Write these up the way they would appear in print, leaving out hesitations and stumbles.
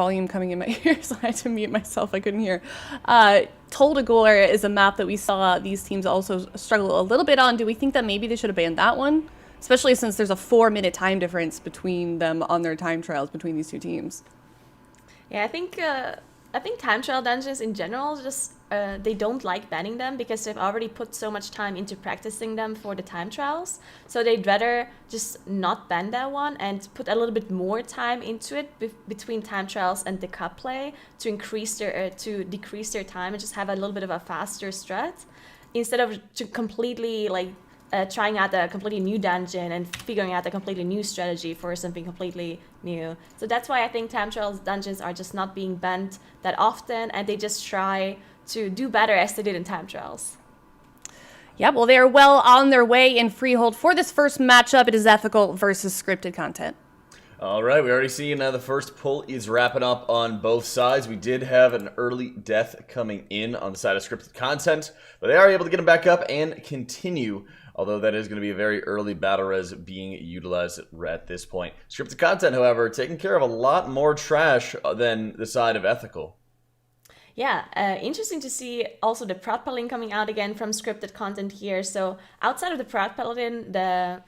volume coming in my ears, so I had to mute myself. I couldn't hear. Dagor is a map that we saw these teams also struggle a little bit on. Do we think that maybe they should have banned that one? Especially since there's a 4-minute time difference between them on their time trials between these two teams. Yeah, I think time trial dungeons in general just they don't like banning them because they've already put so much time into practicing them for the time trials. So they'd rather just not ban that one and put a little bit more time into it between time trials and the cup play to increase their to decrease their time and just have a little bit of a faster strat instead of to completely trying out a completely new dungeon and figuring out a completely new strategy for something completely new. So that's why I think time trials dungeons are just not being banned that often, and they just try to do better as they did in time trials. Yeah, well, they are well on their way in Freehold. For this first matchup, it is ethical versus scripted content. All right, we already seen the first pull is wrapping up on both sides. We did have an early death coming in on the side of scripted content, but they are able to get them back up and continue. Although that is going to be a very early battle res being utilized at this point. Scripted content, however, taking care of a lot more trash than the side of ethical. Yeah, interesting to see also the Proud Paladin coming out again from scripted content here. So outside of the Proud Paladin, the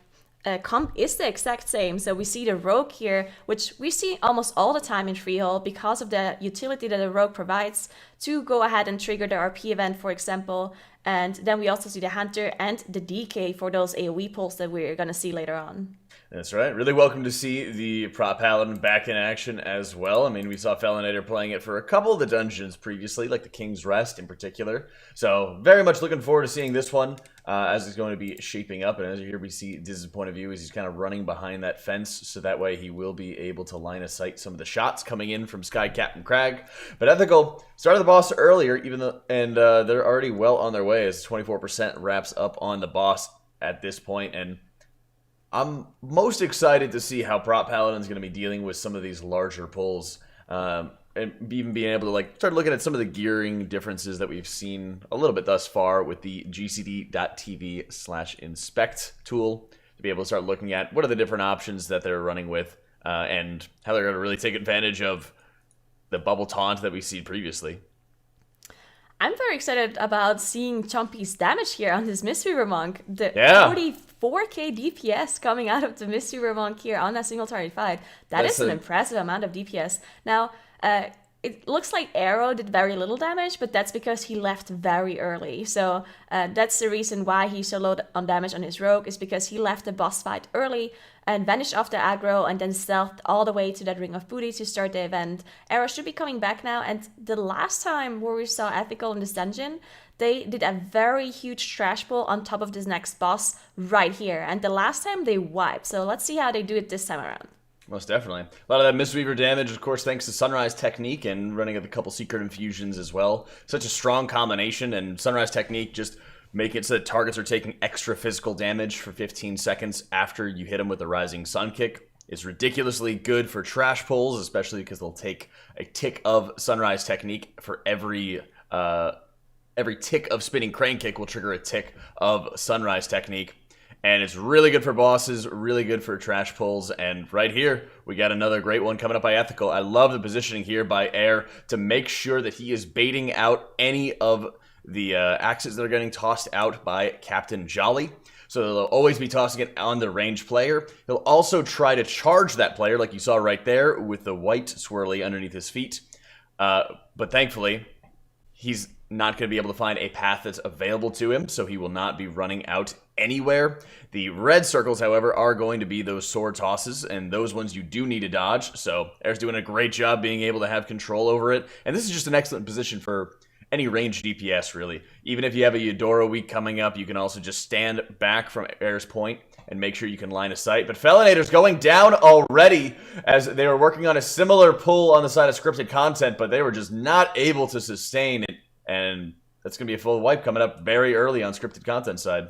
comp is the exact same. So we see the Rogue here, which we see almost all the time in Freehold because of the utility that the Rogue provides to go ahead and trigger the RP event, for example. And then we also see the Hunter and the DK for those AoE pulls that we're going to see later on. That's right. Really welcome to see the Prop Paladin back in action as well. I mean, we saw Felinator playing it for a couple of the dungeons previously, like the King's Rest in particular. So very much looking forward to seeing this one as it's going to be shaping up. And as you hear, we see Diz's point of view as he's kind of running behind that fence. So that way he will be able to line of sight some of the shots coming in from Sky Captain Crag. But Ethical started the boss earlier, and they're already well on their way as 24% wraps up on the boss at this point. And I'm most excited to see how Prop Paladin's going to be dealing with some of these larger pulls, and even being able to start looking at some of the gearing differences that we've seen a little bit thus far with the gcd.tv/inspect tool to be able to start looking at what are the different options that they're running with, and how they're going to really take advantage of the bubble taunt that we've seen previously. I'm very excited about seeing Chompy's damage here on his Mistweaver Monk. The 44k DPS coming out of the Mistweaver Monk here on a single target fight. That's an impressive amount of DPS. Now, it looks like Arrow did very little damage, but that's because he left very early. So that's the reason why he's so low on damage on his Rogue, is because he left the boss fight early and vanished off the aggro and then stealthed all the way to that Ring of Booty to start the event. Arrow should be coming back now, and the last time where we saw Ethical in this dungeon, they did a very huge trash pull on top of this next boss right here, and the last time they wiped. So let's see how they do it this time around. Most definitely. A lot of that Mistweaver damage, of course, thanks to Sunrise Technique and running a couple Secret Infusions as well. Such a strong combination, and Sunrise Technique just make it so that targets are taking extra physical damage for 15 seconds after you hit them with the Rising Sun Kick. It's ridiculously good for trash pulls, especially because they'll take a tick of Sunrise Technique for every tick of Spinning Crane Kick will trigger a tick of Sunrise Technique. And it's really good for bosses, really good for trash pulls. And right here, we got another great one coming up by Ethical. I love the positioning here by Air to make sure that he is baiting out any of the axes that are getting tossed out by Captain Jolly. So they'll always be tossing it on the ranged player. He'll also try to charge that player, like you saw right there, with the white swirly underneath his feet. But thankfully, he's not going to be able to find a path that's available to him, so he will not be running out anywhere. The red circles, however, are going to be those sword tosses, and those ones you do need to dodge. So Air's doing a great job being able to have control over it. And this is just an excellent position for any ranged DPS, really. Even if you have a Eudora week coming up, you can also just stand back from Air's point and make sure you can line of sight. But Felinator's going down already, as they were working on a similar pull on the side of scripted content, but they were just not able to sustain it. And that's going to be a full wipe coming up very early on scripted content side.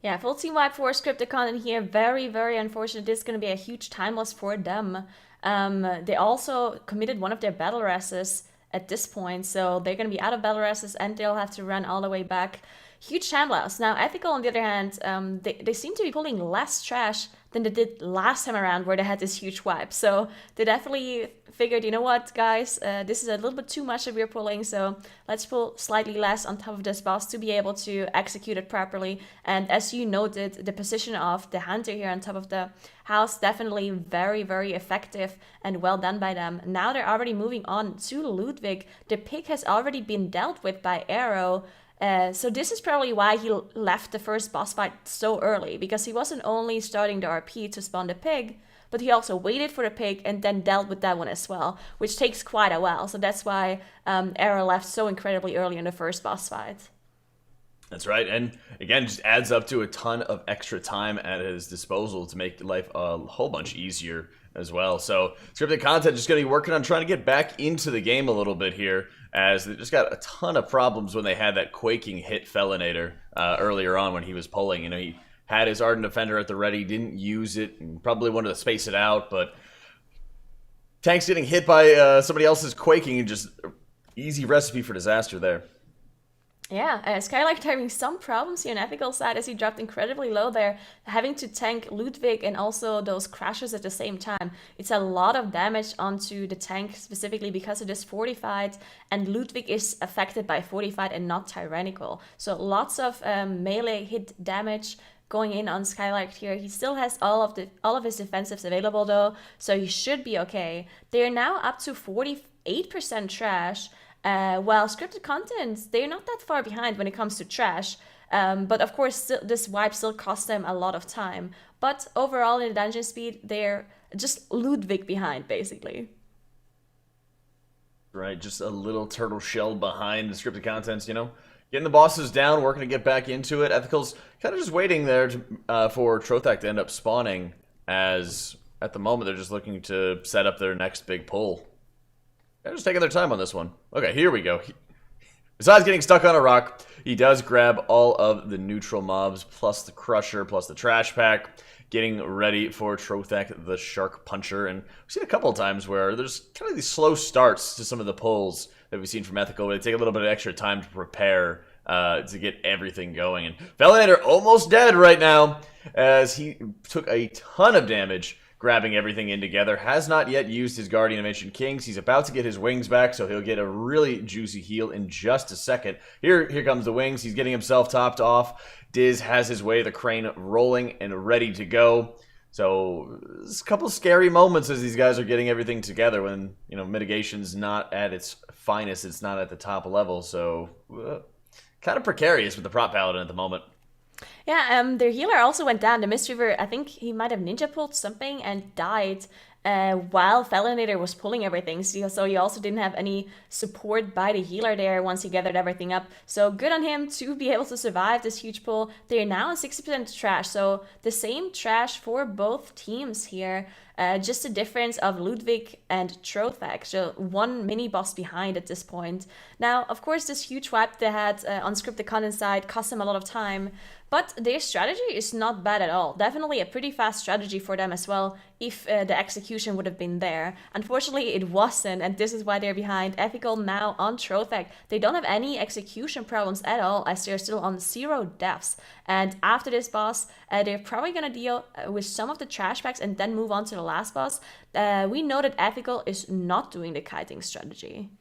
Yeah, full team wipe for scripted content here. Very, very unfortunate. This is going to be a huge time loss for them. They also committed one of their battle resses at this point, so they're going to be out of battle resses and they'll have to run all the way back. Huge time loss. Now, Ethical, on the other hand, they seem to be pulling less trash than they did last time around, where they had this huge wipe. So they definitely figured, you know what, guys, this is a little bit too much that we're pulling, so let's pull slightly less on top of this boss to be able to execute it properly. And as you noted, the position of the hunter here on top of the house, definitely very, very effective and well done by them. Now they're already moving on to Ludwig. The pig has already been dealt with by Arrow. So this is probably why he left the first boss fight so early, because he wasn't only starting the RP to spawn the pig, but he also waited for the pig and then dealt with that one as well, which takes quite a while. So that's why Arrow left so incredibly early in the first boss fight. That's right, and again, just adds up to a ton of extra time at his disposal to make life a whole bunch easier as well. So scripted content just going to be working on trying to get back into the game a little bit here, as they just got a ton of problems when they had that Quaking hit Felinator earlier on when he was pulling. You know, he had his Ardent Defender at the ready, didn't use it, and probably wanted to space it out, but tanks getting hit by somebody else's Quaking and just easy recipe for disaster there. Yeah, Skylark having some problems here on Ethical side as he dropped incredibly low there, having to tank Ludwig and also those crashes at the same time. It's a lot of damage onto the tank specifically because it is Fortified, and Ludwig is affected by Fortified and not Tyrannical. So lots of melee hit damage going in on Skylark here. He still has all of his defensives available though, so he should be okay. They're now up to 48% trash. While scripted content, they're not that far behind when it comes to trash. But of course, this wipe still cost them a lot of time. But overall, in the dungeon speed, they're just Ludwig behind, basically. Right, just a little turtle shell behind the scripted contents, you know? Getting the bosses down, working to get back into it. Ethical's kind of just waiting there for Trothak to end up spawning, as at the moment they're just looking to set up their next big pull. They're just taking their time on this one. Okay, here we go. Besides getting stuck on a rock, he does grab all of the neutral mobs, plus the Crusher, plus the Trash Pack, getting ready for Trothak the Shark Puncher. And we've seen a couple of times where there's kind of these slow starts to some of the pulls that we've seen from Ethical, where they take a little bit of extra time to prepare to get everything going. And Felinator almost dead right now, as he took a ton of damage grabbing everything in together. Has not yet used his Guardian of Ancient Kings. He's about to get his wings back, so he'll get a really juicy heal in just a second. Here comes the wings. He's getting himself topped off. Diz has his way, the crane rolling and ready to go. So there's a couple scary moments as these guys are getting everything together when, you know, mitigation's not at its finest. It's not at the top level. So kind of precarious with the prop paladin at the moment. Yeah, their healer also went down. The Mistweaver, I think he might have ninja pulled something and died while Felinator was pulling everything. So he also didn't have any support by the healer there once he gathered everything up. So good on him to be able to survive this huge pull. They're now at 60% trash, so the same trash for both teams here. Just the difference of Ludwig and Trothak, so one mini boss behind at this point. Now, of course, this huge wipe they had on scripted content side cost them a lot of time, but their strategy is not bad at all. Definitely a pretty fast strategy for them as well, if the execution would have been there. Unfortunately, it wasn't, and this is why they're behind. Ethical now on Trothak. They don't have any execution problems at all, as they're still on 0 deaths. And after this boss, they're probably going to deal with some of the trash packs and then move on to the last boss. We know that Ethical is not doing the kiting strategy.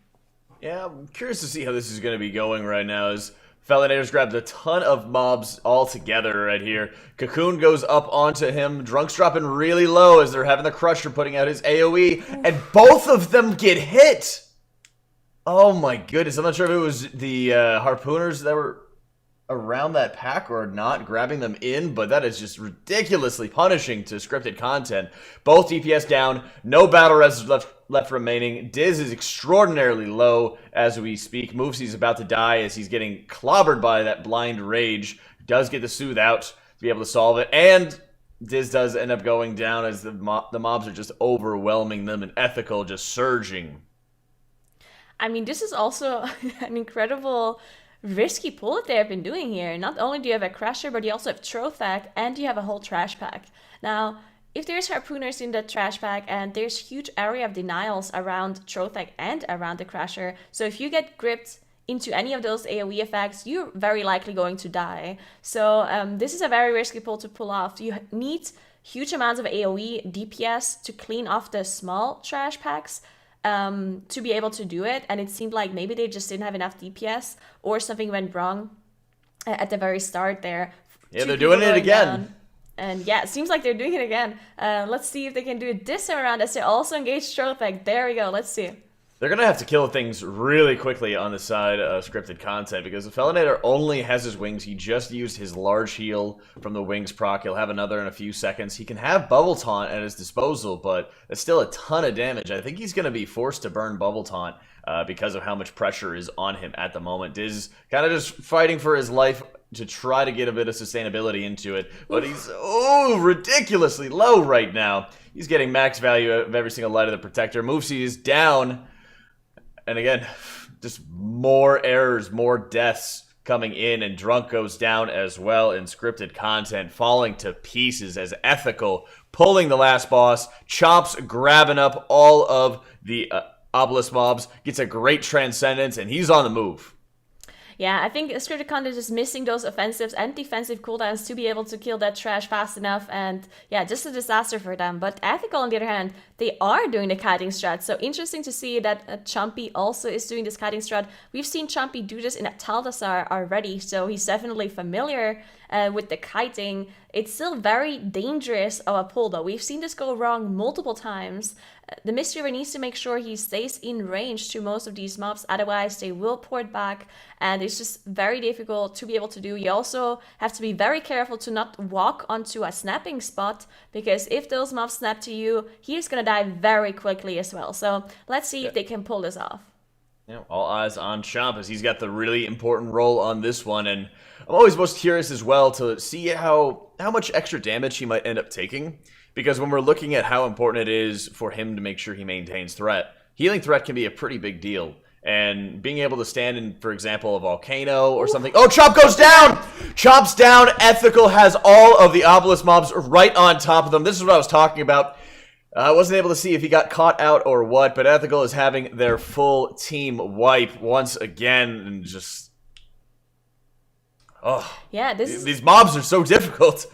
Yeah, I'm curious to see how this is going to be going right now, as Felinator's grabbed a ton of mobs all together right here. Cocoon goes up onto him. Drunk's dropping really low as they're having the Crusher putting out his AoE, and both of them get hit! Oh my goodness, I'm not sure if it was the harpooners that were around that pack or not grabbing them in, but that is just ridiculously punishing to scripted content. Both DPS down, no battle res left remaining. Diz is extraordinarily low as we speak. Movesy's about to die as he's getting clobbered by that blind rage. Does get the soothe out to be able to solve it, and Diz does end up going down as the mobs are just overwhelming them, and Ethical just surging. I mean, this is also an incredible risky pull that they have been doing here. Not only do you have a Crusher, but you also have Trothak, and you have a whole trash pack. Now, if there's harpooners in the trash pack, and there's huge area of denials around Trothak and around the Crusher, so if you get gripped into any of those AoE effects, you're very likely going to die. So this is a very risky pull to pull off. You need huge amounts of AoE DPS to clean off the small trash packs. to be able to do it. And it seemed like maybe they just didn't have enough DPS or something went wrong at the very start there. Yeah, they're doing it again. Down. And yeah, it seems like they're doing it again. Let's see if they can do it this time around as they also engage Strothic. There we go. Let's see. They're going to have to kill things really quickly on the side of scripted content because the Felinator only has his wings. He just used his large heal from the wings proc. He'll have another in a few seconds. He can have Bubble Taunt at his disposal, but that's still a ton of damage. I think he's going to be forced to burn Bubble Taunt because of how much pressure is on him at the moment. Diz kind of just fighting for his life to try to get a bit of sustainability into it, but he's ridiculously low right now. He's getting max value of every single Light of the Protector. Moveseed is down. And again, just more errors, more deaths coming in, and Drunk goes down as well in scripted content, falling to pieces as Ethical pulling the last boss, Chops grabbing up all of the Obelisk mobs, gets a great Transcendence, and he's on the move. Yeah, I think scripted content is missing those offensives and defensive cooldowns to be able to kill that trash fast enough, and yeah, just a disaster for them. But Ethical, on the other hand, they are doing the kiting strat, so interesting to see that Chumpy also is doing this kiting strat. We've seen Chumpy do this in Taltasar already, so he's definitely familiar with the kiting. It's still very dangerous of a pull, though. We've seen this go wrong multiple times. The Mistweaver needs to make sure he stays in range to most of these mobs, otherwise they will port back, and it's just very difficult to be able to do. You also have to be very careful to not walk onto a snapping spot, because if those mobs snap to you, he's gonna die very quickly as well. So let's see if they can pull this off. Yeah, all eyes on Chomp as he's got the really important role on this one, and I'm always most curious as well to see how much extra damage he might end up taking, because when we're looking at how important it is for him to make sure he maintains threat, healing threat can be a pretty big deal. And being able to stand in, for example, a volcano or something. Oh, Chomp goes down! Chomp's down. Ethical has all of the Obelisk mobs right on top of them. This is what I was talking about. I wasn't able to see if he got caught out or what, but Ethical is having their full team wipe once again, and just... Oh, yeah, these mobs are so difficult.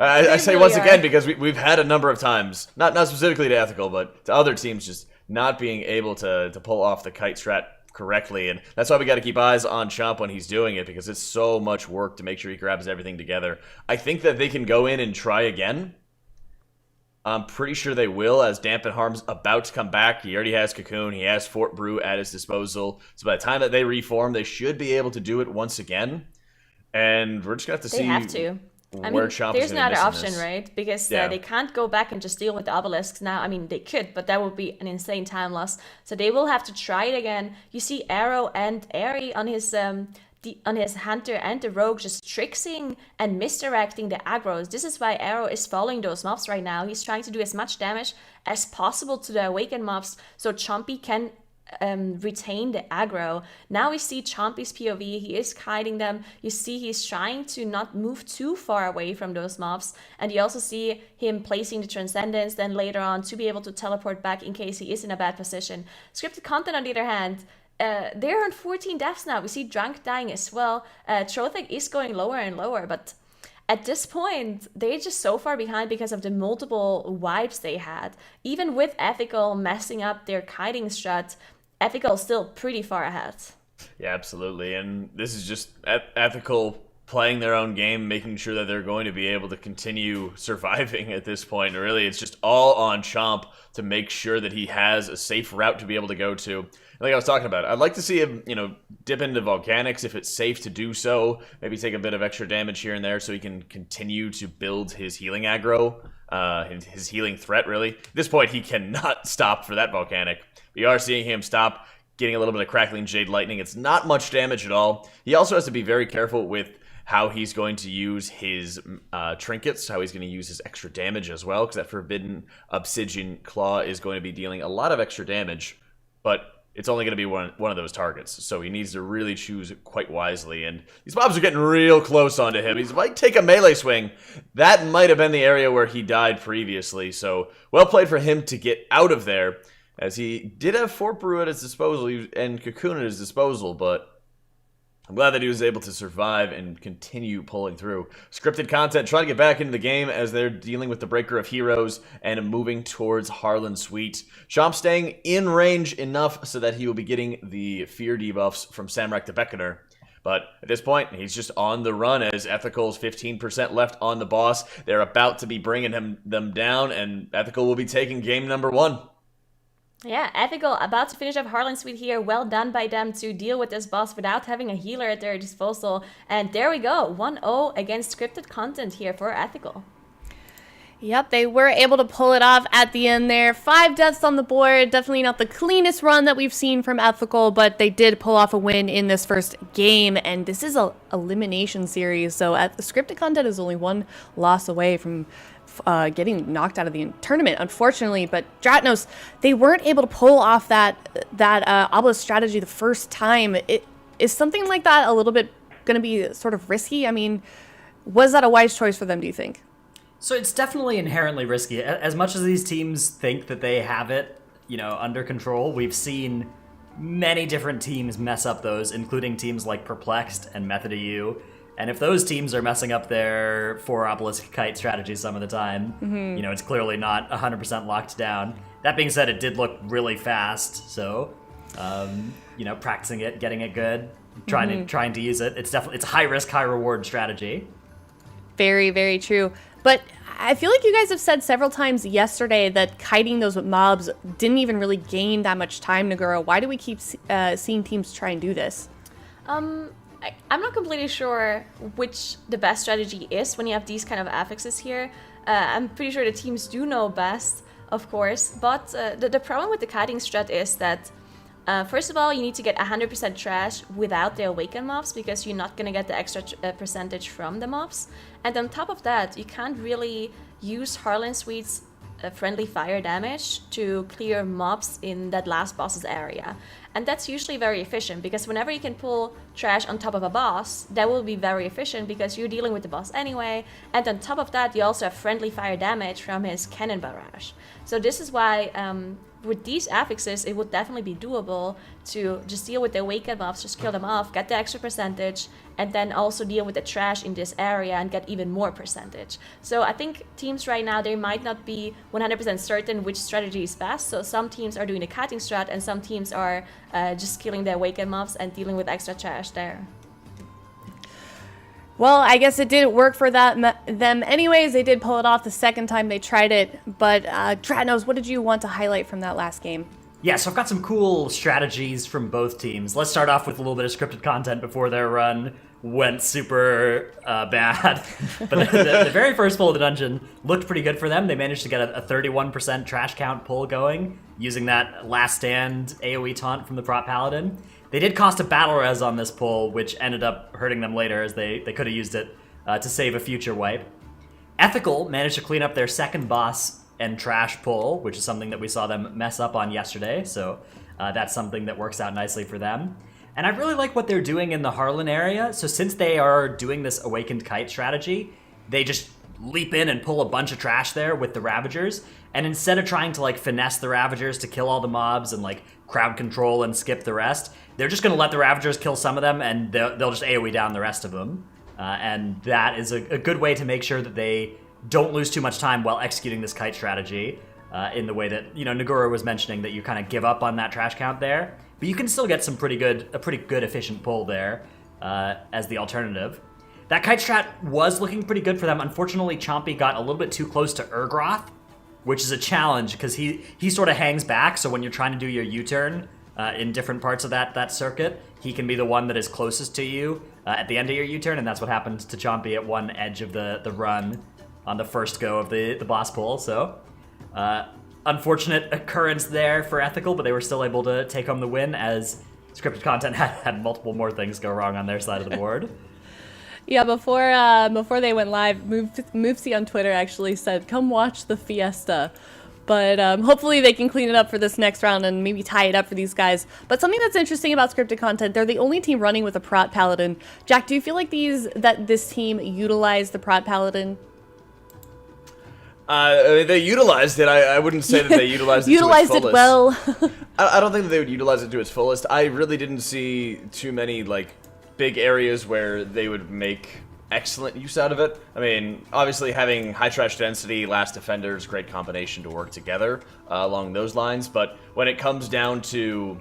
I say once again because we've had a number of times, not specifically to Ethical, but to other teams just not being able to pull off the kite strat correctly, and that's why we got to keep eyes on Chomp when he's doing it, because it's so much work to make sure he grabs everything together. I think that they can go in and try again. I'm pretty sure they will, as Dampen Harm's about to come back. He already has Cocoon, he has Fort Brew at his disposal, so by the time that they reform, they should be able to do it once again. And we're just going to have to see. They have to. I mean, there's another option, right? Because they can't go back and just deal with the obelisks now. I mean, they could, but that would be an insane time loss. So they will have to try it again. You see Arrow and Airy on his Hunter and the Rogue just tricksing and misdirecting the aggros. This is why Arrow is following those mobs right now. He's trying to do as much damage as possible to the Awakened mobs so Chompy can retain the aggro. Now we see Chompy's POV. He is kiting them. You see he's trying to not move too far away from those mobs, and you also see him placing the Transcendence then later on to be able to teleport back in case he is in a bad position. Scripted content, on the other hand, they're on 14 deaths now. We see Drunk dying as well. Trothek is going lower and lower, but at this point, they're just so far behind because of the multiple wipes they had. Even with Ethical messing up their kiting strat, Ethical is still pretty far ahead. Yeah, absolutely. And this is just Ethical playing their own game, making sure that they're going to be able to continue surviving at this point. And really, it's just all on Chomp to make sure that he has a safe route to be able to go to. Like I was talking about, I'd like to see him, dip into Volcanics if it's safe to do so. Maybe take a bit of extra damage here and there so he can continue to build his healing aggro, his healing threat, really. At this point, he cannot stop for that Volcanic. We are seeing him stop, getting a little bit of Crackling Jade Lightning. It's not much damage at all. He also has to be very careful with how he's going to use his trinkets, how he's going to use his extra damage as well, because that Forbidden Obsidian Claw is going to be dealing a lot of extra damage, but it's only going to be one of those targets, so he needs to really choose quite wisely, and these mobs are getting real close onto him. He might take a melee swing. That might have been the area where he died previously, so well played for him to get out of there, as he did have Fort Brew at his disposal and Cocoon at his disposal, but I'm glad that he was able to survive and continue pulling through. Scripted content trying to get back into the game as they're dealing with the Breaker of Heroes and moving towards Harlan Suite. Chomp staying in range enough so that he will be getting the fear debuffs from Samrak the Beckoner. But at this point, he's just on the run as Ethical's 15% left on the boss. They're about to be bringing them down, and Ethical will be taking game number 1. Yeah, Ethical about to finish up Harlan Suite here. Well done by them to deal with this boss without having a healer at their disposal. And there we go, 1-0 against scripted content here for Ethical. Yep, they were able to pull it off at the end there. 5 deaths on the board. Definitely not the cleanest run that we've seen from Ethical, but they did pull off a win in this first game. And this is a elimination series, so the scripted content is only 1 loss away from getting knocked out of the tournament, unfortunately. But Dratnos, they weren't able to pull off that obelisk strategy the first time. Is something like that a little bit going to be sort of risky? I mean, was that a wise choice for them, do you think? So it's definitely inherently risky. As much as these teams think that they have it, under control, we've seen many different teams mess up those, including teams like Perplexed and Method EU. And if those teams are messing up their 4 obelisk kite strategy some of the time, it's clearly not 100% locked down. That being said, it did look really fast, so practicing it, getting it good, trying to use it. It's a high risk, high reward strategy. Very, very true. But I feel like you guys have said several times yesterday that kiting those mobs didn't even really gain that much time, Nagura. Why do we keep seeing teams try and do this? I'm not completely sure which the best strategy is when you have these kind of affixes here. I'm pretty sure the teams do know best, of course, but the problem with the kiting strat is that first of all, you need to get 100% trash without the awaken mobs because you're not going to get the extra percentage from the mobs. And on top of that, you can't really use Harlan Suite's friendly fire damage to clear mobs in that last boss's area. And that's usually very efficient because whenever you can pull trash on top of a boss, that will be very efficient because you're dealing with the boss anyway. And on top of that, you also have friendly fire damage from his cannon barrage. So this is why with these affixes, it would definitely be doable to just deal with the awakened mobs, just kill them off, get the extra percentage, and then also deal with the trash in this area and get even more percentage. So I think teams right now, they might not be 100% certain which strategy is best. So some teams are doing the kiting strat and some teams are just killing the awakened mobs and dealing with extra trash there. Well, I guess it didn't work for them anyways. They did pull it off the second time they tried it. But Dratnos, what did you want to highlight from that last game? Yeah, so I've got some cool strategies from both teams. Let's start off with a little bit of scripted content before their run went super bad. But the very first pull of the dungeon looked pretty good for them. They managed to get a 31% trash count pull going using that last stand AoE taunt from the Prot Paladin. They did cost a battle res on this pull, which ended up hurting them later as they could have used it to save a future wipe. Ethical managed to clean up their second boss and trash pull, which is something that we saw them mess up on yesterday, so that's something that works out nicely for them. And I really like what they're doing in the Harlan area, so since they are doing this Awakened Kite strategy, they just leap in and pull a bunch of trash there with the Ravagers, and instead of trying to finesse the Ravagers to kill all the mobs and crowd control and skip the rest, they're just going to let the Ravagers kill some of them and they'll just AoE down the rest of them. And that is a good way to make sure that they don't lose too much time while executing this kite strategy in the way that, Nagura was mentioning, that you kind of give up on that trash count there. But you can still get a pretty good efficient pull there as the alternative. That kite strat was looking pretty good for them. Unfortunately, Chompy got a little bit too close to Urgroth, which is a challenge because he sort of hangs back. So when you're trying to do your U-turn in different parts of that circuit, he can be the one that is closest to you at the end of your U-turn, and that's what happened to Chompy at one edge of the run on the first go of the boss pull. So unfortunate occurrence there for Ethical, but they were still able to take home the win as scripted content had multiple more things go wrong on their side of the board. Yeah, before they went live, Moofsy on Twitter actually said, "Come watch the fiesta." But hopefully they can clean it up for this next round and maybe tie it up for these guys. But something that's interesting about scripted content, they're the only team running with a Prot Paladin. Jack, do you feel like this team utilized the Prot Paladin? They utilized it. I wouldn't say that they utilized it to its fullest. Utilized it well. I don't think that they would utilize it to its fullest. I really didn't see too many big areas where they would make excellent use out of it. I mean, obviously having high trash density, last defenders, great combination to work together along those lines. But when it comes down to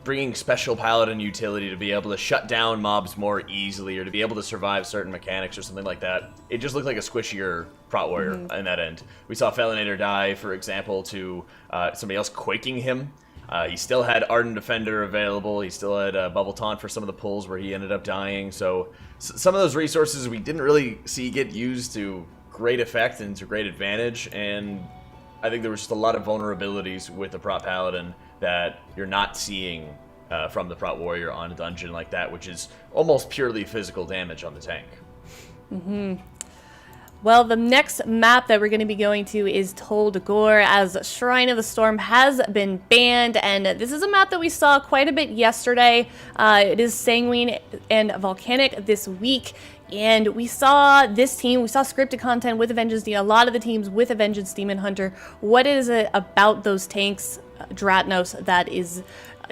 bringing special paladin utility to be able to shut down mobs more easily, or to be able to survive certain mechanics or something like that, it just looked like a squishier Prot Warrior in that end. We saw Felinator die, for example, to somebody else quaking him. He still had Ardent Defender available. He still had Bubble Taunt for some of the pulls where he ended up dying. So some of those resources we didn't really see get used to great effect and to great advantage. And I think there was just a lot of vulnerabilities with the Prot Paladin that you're not seeing from the Prot Warrior on a dungeon like that, which is almost purely physical damage on the tank. Well, the next map that we're going to be going to is Tol Dagor, as Shrine of the Storm has been banned, and this is a map that we saw quite a bit yesterday. It is Sanguine and Volcanic this week, and we saw this team, we saw scripted content with a Vengeance Demon, a lot of the teams with a Vengeance Demon Hunter. What is it about those tanks, Dratnos, that is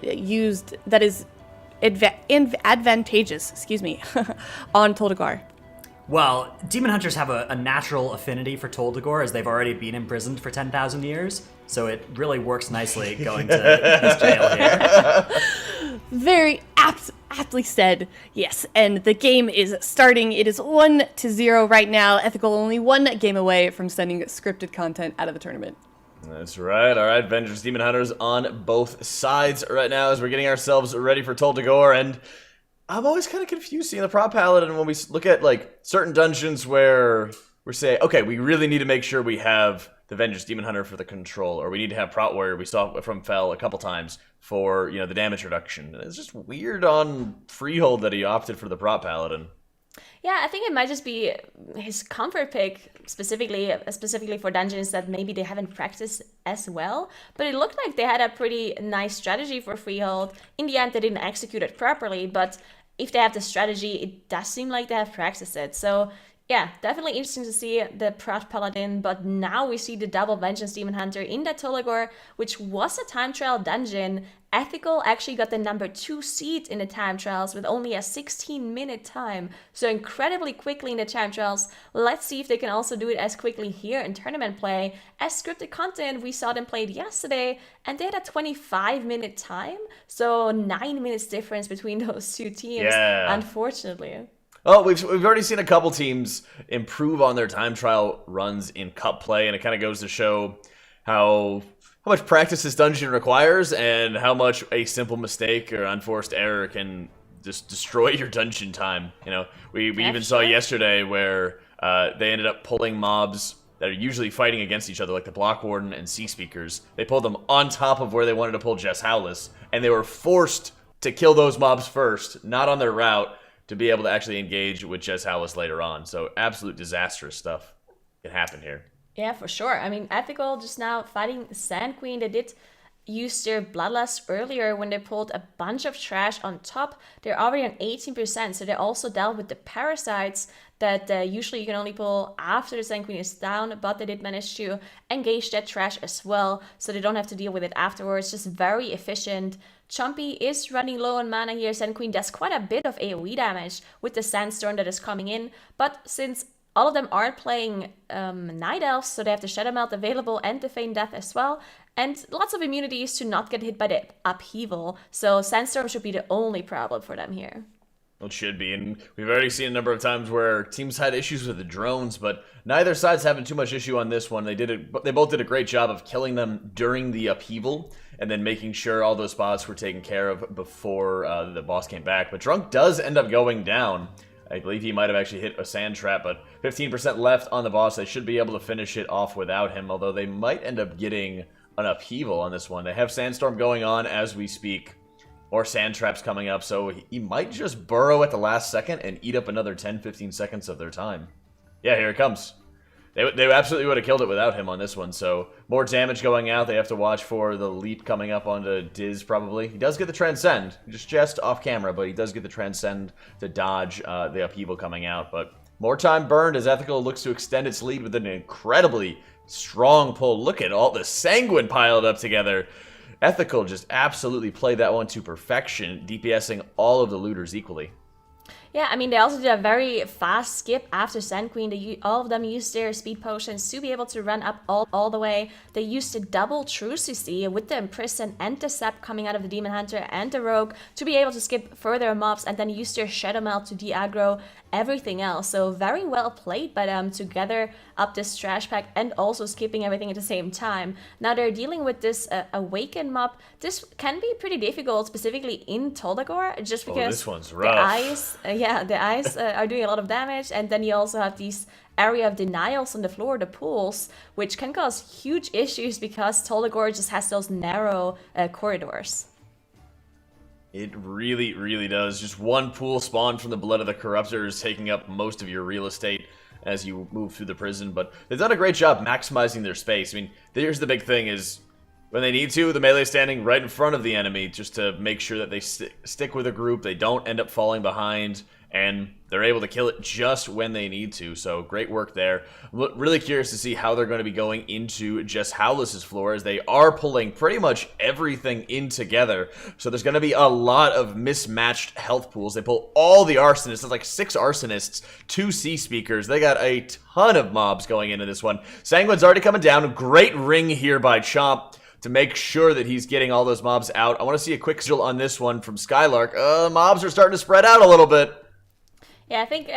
used, that is advantageous, on Tol Dagor? Well, Demon Hunters have a natural affinity for Tol Dagor, as they've already been imprisoned for 10,000 years, so it really works nicely going to his jail here. Very aptly said, yes. And the game is starting. It is 1-0 right now. Ethical only one game away from sending scripted content out of the tournament. That's right. All right, Vengeance Demon Hunters on both sides right now as we're getting ourselves ready for Tol Dagor, and I'm always kind of confused seeing the Prot Paladin when we look at like certain dungeons where we're saying, okay, we really need to make sure we have the Vengeance Demon Hunter for the control, or we need to have Prot Warrior. We saw it from Fel a couple times for, you know, the damage reduction. It's just weird on Freehold that he opted for the Prot Paladin. Yeah, I think it might just be his comfort pick, specifically for dungeons that maybe they haven't practiced as well. But it looked like they had a pretty nice strategy for Freehold. In the end, they didn't execute it properly, but if they have the strategy, it does seem like they have practiced it. So yeah, definitely interesting to see the Prot Paladin, but now we see the double Vengeance Demon Hunter in that Tol Dagor, which was a time trial dungeon. Ethical actually got the number 2 seed in the time trials with only a 16-minute time, so incredibly quickly in the time trials. Let's see if they can also do it as quickly here in tournament play. As scripted content, we saw them played yesterday, and they had a 25-minute time, so 9 minutes difference between those two teams, unfortunately. Oh, we've already seen a couple teams improve on their time trial runs in cup play, and it kind of goes to show how much practice this dungeon requires, and how much a simple mistake or unforced error can just destroy your dungeon time. You know, we even saw yesterday where they ended up pulling mobs that are usually fighting against each other, like the Block Warden and Sea Speakers. They pulled them on top of where they wanted to pull Jess Howless, and they were forced to kill those mobs first, not on their route, to be able to actually engage with Jess Howless later on. So absolute disastrous stuff can happen here. Yeah, for sure. I mean, Ethical just now fighting Sanguine. They did use their Bloodlust earlier when they pulled a bunch of trash on top. They're already on 18%, so they also dealt with the Parasites that usually you can only pull after the Sanguine is down, but they did manage to engage that trash as well, so they don't have to deal with it afterwards. Just very efficient. Chompy is running low on mana here. Sanguine does quite a bit of AoE damage with the Sandstorm that is coming in, but since all of them aren't playing Night Elves, so they have the Shadow Melt available and the Feign Death as well, and lots of immunities to not get hit by the Upheaval, so Sandstorm should be the only problem for them here. Well, it should be, and we've already seen a number of times where teams had issues with the drones, but neither side's having too much issue on this one. They both did a great job of killing them during the Upheaval, and then making sure all those spots were taken care of before the boss came back. But Drunk does end up going down. I believe he might have actually hit a sand trap, but 15% left on the boss. They should be able to finish it off without him, although they might end up getting an Upheaval on this one. They have Sandstorm going on as we speak, or sand traps coming up, so he might just burrow at the last second and eat up another 10-15 seconds of their time. Yeah, here it comes. They absolutely would have killed it without him on this one, so more damage going out. They have to watch for the leap coming up onto Diz, probably. He does get the Transcend, just off camera, but he does get the Transcend to dodge the Upheaval coming out. But more time burned as Ethical looks to extend its lead with an incredibly strong pull. Look at all the Sanguine piled up together. Ethical just absolutely played that one to perfection, DPSing all of the looters equally. Yeah, I mean, they also did a very fast skip after Sanguine. All of them used their speed potions to be able to run up all the way. They used a double Truce with the Imprison and the Sep coming out of the Demon Hunter and the Rogue to be able to skip further mobs, and then use their Shadow Melt to de-aggro everything else. So very well played by them to gather up this trash pack and also skipping everything at the same time. Now they're dealing with this Awaken mob. This can be pretty difficult, specifically in Dagor, just because this one's rough. the eyes are doing a lot of damage, and then you also have these area of denials on the floor, the pools, which can cause huge issues because Dagor just has those narrow corridors. It really, really does. Just one pool spawned from the Blood of the Corruptors, taking up most of your real estate as you move through the prison. But they've done a great job maximizing their space. I mean, here's the big thing is, when they need to, the melee standing right in front of the enemy just to make sure that they stick with a group, they don't end up falling behind, and they're able to kill it just when they need to. So great work there. Really curious to see how they're going to be going into Jess Howless's floor, as they are pulling pretty much everything in together. So there's going to be a lot of mismatched health pools. They pull all the arsonists. There's like 6 arsonists, 2 sea speakers. They got a ton of mobs going into this one. Sanguine's already coming down. Great ring here by Chomp to make sure that he's getting all those mobs out. I want to see a quick visual on this one from Skylark. Mobs are starting to spread out a little bit. Yeah, I think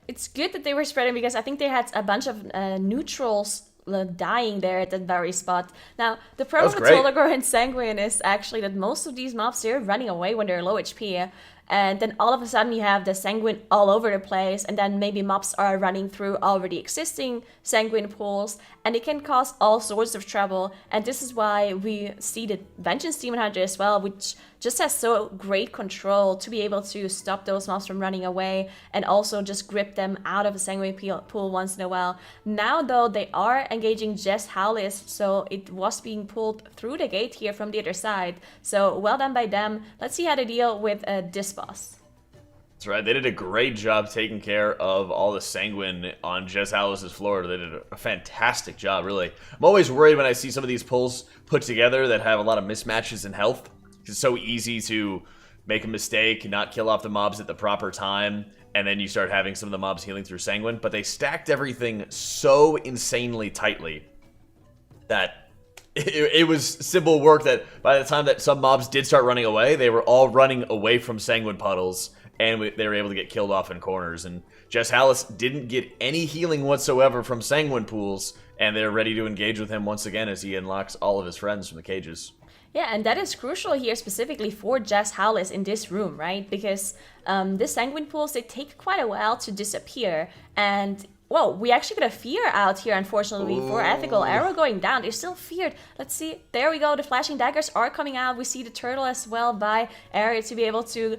it's good that they were spreading, because I think they had a bunch of neutrals dying there at that very spot. Now, the problem with Dagor and Sanguine is actually that most of these mobs, they're running away when they're low HP. And then all of a sudden you have the Sanguine all over the place, and then maybe mobs are running through already existing Sanguine pools, and it can cause all sorts of trouble. And this is why we see the Vengeance Demon Hunter as well, which just has so great control to be able to stop those mobs from running away and also just grip them out of a Sanguine pool once in a while. Now though, they are engaging Jess Howless, so it was being pulled through the gate here from the other side. So well done by them. Let's see how they deal with this boss. That's right. They did a great job taking care of all the Sanguine on Jess Howless's floor. They did a fantastic job, really. I'm always worried when I see some of these pulls put together that have a lot of mismatches in health. It's so easy to make a mistake, not kill off the mobs at the proper time, and then you start having some of the mobs healing through Sanguine. But they stacked everything so insanely tightly that it was simple work that by the time that some mobs did start running away, they were all running away from Sanguine puddles, and they were able to get killed off in corners. And Jess Howless didn't get any healing whatsoever from Sanguine pools, and they're ready to engage with him once again as he unlocks all of his friends from the cages. Yeah, and that is crucial here specifically for Jess Howless in this room, right? Because the Sanguine pools, they take quite a while to disappear. And, well, we actually got a fear out here, unfortunately, for Ethical. Arrow going down. They're still feared. Let's see. There we go. The flashing daggers are coming out. We see the turtle as well by Arrow to be able to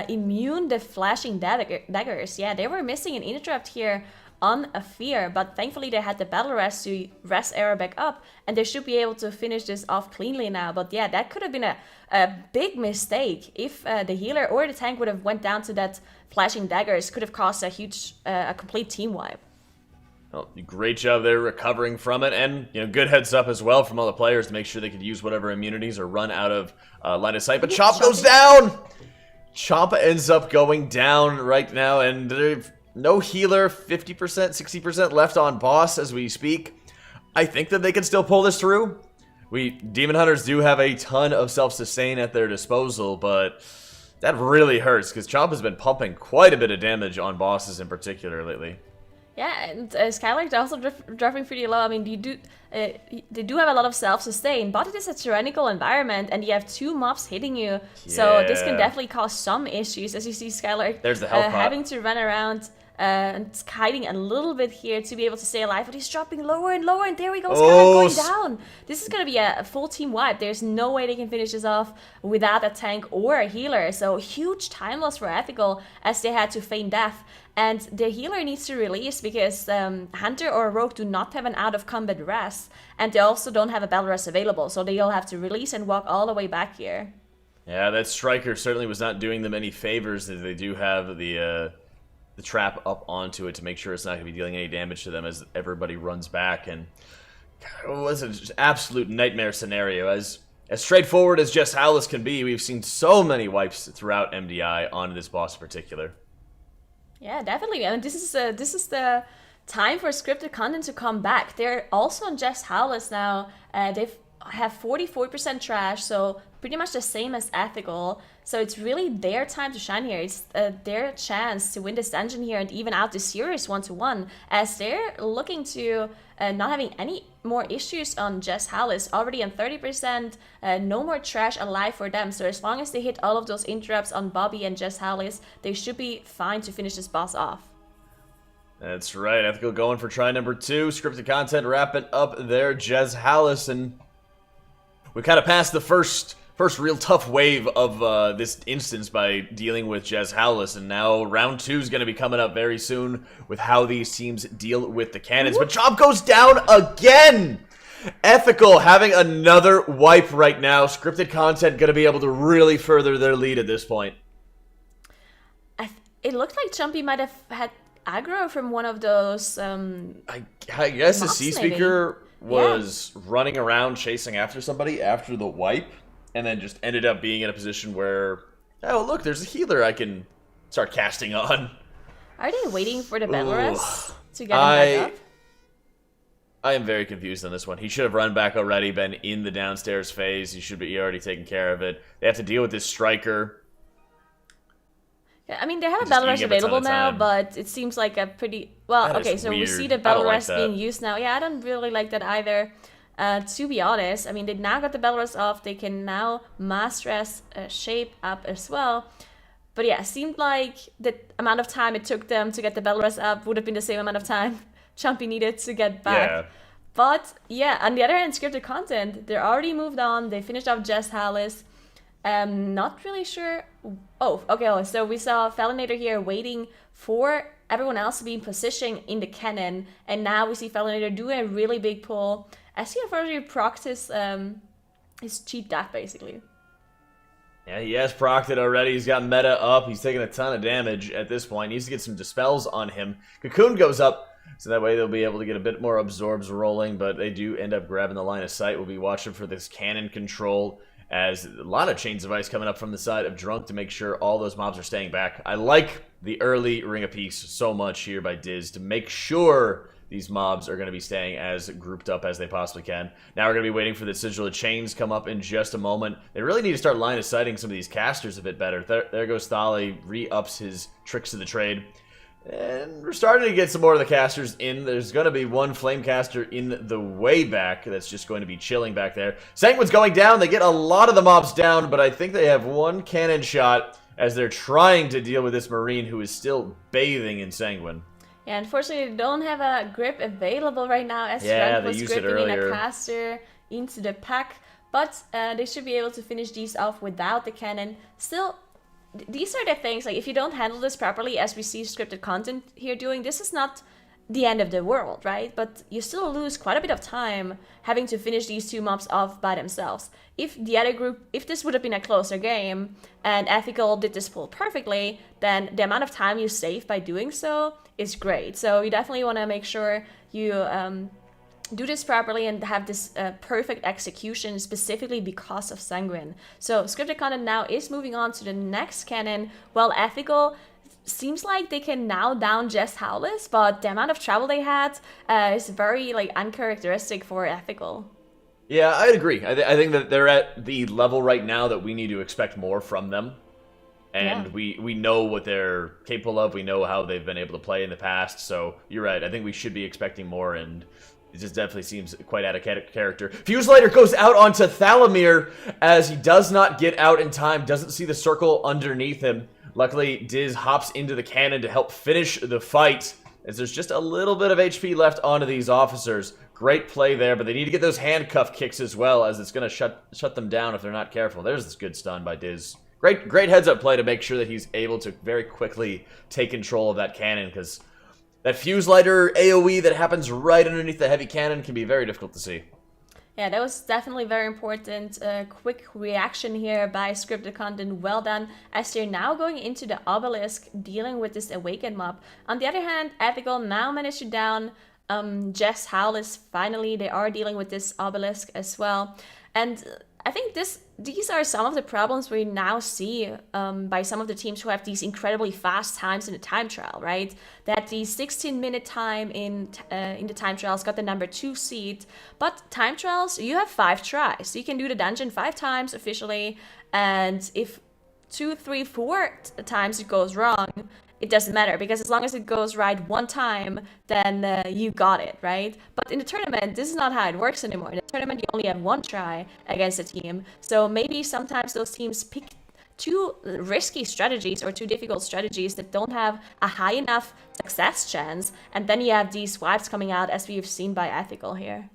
immune the flashing daggers. Yeah, they were missing an interrupt here on a fear, but thankfully they had the battle rest to rest Arrow back up, and they should be able to finish this off cleanly now. But yeah, that could have been a big mistake if the healer or the tank would have went down to that flashing daggers. Could have caused a huge, a complete team wipe. Well, great job there recovering from it, and good heads up as well from all the players to make sure they could use whatever immunities or run out of line of sight. But Chomp goes down! Chomp ends up going down right now, and they've no healer, 50%, 60% left on boss as we speak. I think that they can still pull this through. Demon Hunters do have a ton of self-sustain at their disposal, but that really hurts because Chomp has been pumping quite a bit of damage on bosses in particular lately. Yeah, and Skylark also dropping pretty low. I mean, they do have a lot of self-sustain, but it is a tyrannical environment, and you have 2 mobs hitting you. Yeah. So this can definitely cause some issues, as you see Skylark There's the health having to run around and hiding a little bit here to be able to stay alive, but he's dropping lower and lower, and there we go, Skylark going down. This is going to be a full team wipe. There's no way they can finish this off without a tank or a healer, so huge time loss for Ethical as they had to feign death. And the healer needs to release because Hunter or Rogue do not have an out-of-combat rest, and they also don't have a battle rest available, so they'll have to release and walk all the way back here. Yeah, that Striker certainly was not doing them any favors, as they do have the trap up onto it to make sure it's not going to be dealing any damage to them as everybody runs back. And God, it was an absolute nightmare scenario as As straightforward as Jess Howless can be, we've seen so many wipes throughout MDI on this boss in particular. Yeah, definitely. I mean, this is the time for scripted content to come back. They're also on Jess Howless now. They have 44% trash, so pretty much the same as Ethical. So it's really their time to shine here. It's their chance to win this dungeon here and even out the series 1-1, as they're looking to not having any more issues on Jess Howless, already on 30%, no more trash alive for them. So as long as they hit all of those interrupts on Bobby and Jess Howless, they should be fine to finish this boss off. That's right, Ethical going for try number 2, scripted content wrapping up there, Jess Howless, and we kind of passed the first real tough wave of this instance by dealing with Jess Howless, and now round 2 is going to be coming up very soon with how these teams deal with the cannons. But Chomp goes down again! Ethical having another wipe right now. Scripted content going to be able to really further their lead at this point. It looked like Chompy might have had aggro from one of those I guess the C-Speaker was running around chasing after somebody after the wipe, and then just ended up being in a position where, oh look, there's a healer I can start casting on. Are they waiting for the Belarus to get him back up? I am very confused on this one. He should have run back already, been in the downstairs phase. He should be already taken care of it. They have to deal with this striker. Yeah, I mean, they have a Belarus available now, but it seems like a pretty... Well, okay, so we see the Belarus being used now. Yeah, I don't really like that either, to be honest. I mean, they now got the Belarus off. They can now mass-stress shape up as well. But yeah, it seemed like the amount of time it took them to get the Belarus up would have been the same amount of time Chompy needed to get back. Yeah. But yeah, on the other hand, scripted content, they're already moved on. They finished off Jess Howless. Not really sure. Oh, okay. So we saw Felinator here waiting for everyone else to be in position in the cannon, and now we see Felinator doing a really big pull. As he unfortunately procs his cheap death basically. Yeah, he has procced it already. He's got meta up. He's taking a ton of damage at this point. He needs to get some dispels on him. Cocoon goes up, so that way they'll be able to get a bit more absorbs rolling, but they do end up grabbing the line of sight. We'll be watching for this cannon control, as a lot of chains of ice coming up from the side of Drunk to make sure all those mobs are staying back. I like the early Ring of Peace so much here by Diz to make sure these mobs are going to be staying as grouped up as they possibly can. Now we're going to be waiting for the Sigil of Chains come up in just a moment. They really need to start line of sighting some of these casters a bit better. There goes Thali, re-ups his tricks of the trade. And we're starting to get some more of the casters in. There's going to be one flame caster in the way back that's just going to be chilling back there. Sanguine's going down. They get a lot of the mobs down, but I think they have one cannon shot as they're trying to deal with this Marine who is still bathing in Sanguine. Yeah, unfortunately, they don't have a grip available right now, as Frank was gripping in a caster into the pack. But they should be able to finish these off without the cannon. Still, these are the things, like, if you don't handle this properly, as we see scripted content here doing, this is not the end of the world, right? But you still lose quite a bit of time having to finish these two mobs off by themselves. If the other group, if this would have been a closer game, and Ethical did this pull perfectly, then the amount of time you save by doing so is great. So you definitely want to make sure you do this properly and have this perfect execution, specifically because of Sanguine. So scripted content now is moving on to the next cannon, while Ethical seems like they can now down Jess Howless, but the amount of trouble they had is very uncharacteristic for Ethical. Yeah, I'd agree. I think that they're at the level right now that we need to expect more from them. And we know what they're capable of. We know how they've been able to play in the past. So you're right. I think we should be expecting more, and it just definitely seems quite out of character. Fuse Lighter goes out onto Thalamir as he does not get out in time. Doesn't see the circle underneath him. Luckily, Diz hops into the cannon to help finish the fight, as there's just a little bit of HP left onto these officers. Great play there, but they need to get those handcuff kicks as well, as it's going to shut them down if they're not careful. There's this good stun by Diz. Great heads-up play to make sure that he's able to very quickly take control of that cannon, because that Fuse Lighter AoE that happens right underneath the heavy cannon can be very difficult to see. Yeah, that was definitely very important. Quick reaction here by scripted content. Well done, as they're now going into the obelisk, dealing with this awakened mob. On the other hand, Ethical now managed to down Jess Howless. Finally, they are dealing with this obelisk as well. And I think these are some of the problems we now see by some of the teams who have these incredibly fast times in the time trial, right? That the 16-minute time in the time trials got the number 2 seed, but time trials, you have 5 tries. So you can do the dungeon 5 times officially, and if 2, 3, 4 times it goes wrong, it doesn't matter, because as long as it goes right 1 time, then you got it, right? But in the tournament, this is not how it works anymore. In the tournament, you only have 1 try against a team. So maybe sometimes those teams pick too risky strategies or too difficult strategies that don't have a high enough success chance. And then you have these wipes coming out, as we've seen by Ethical here.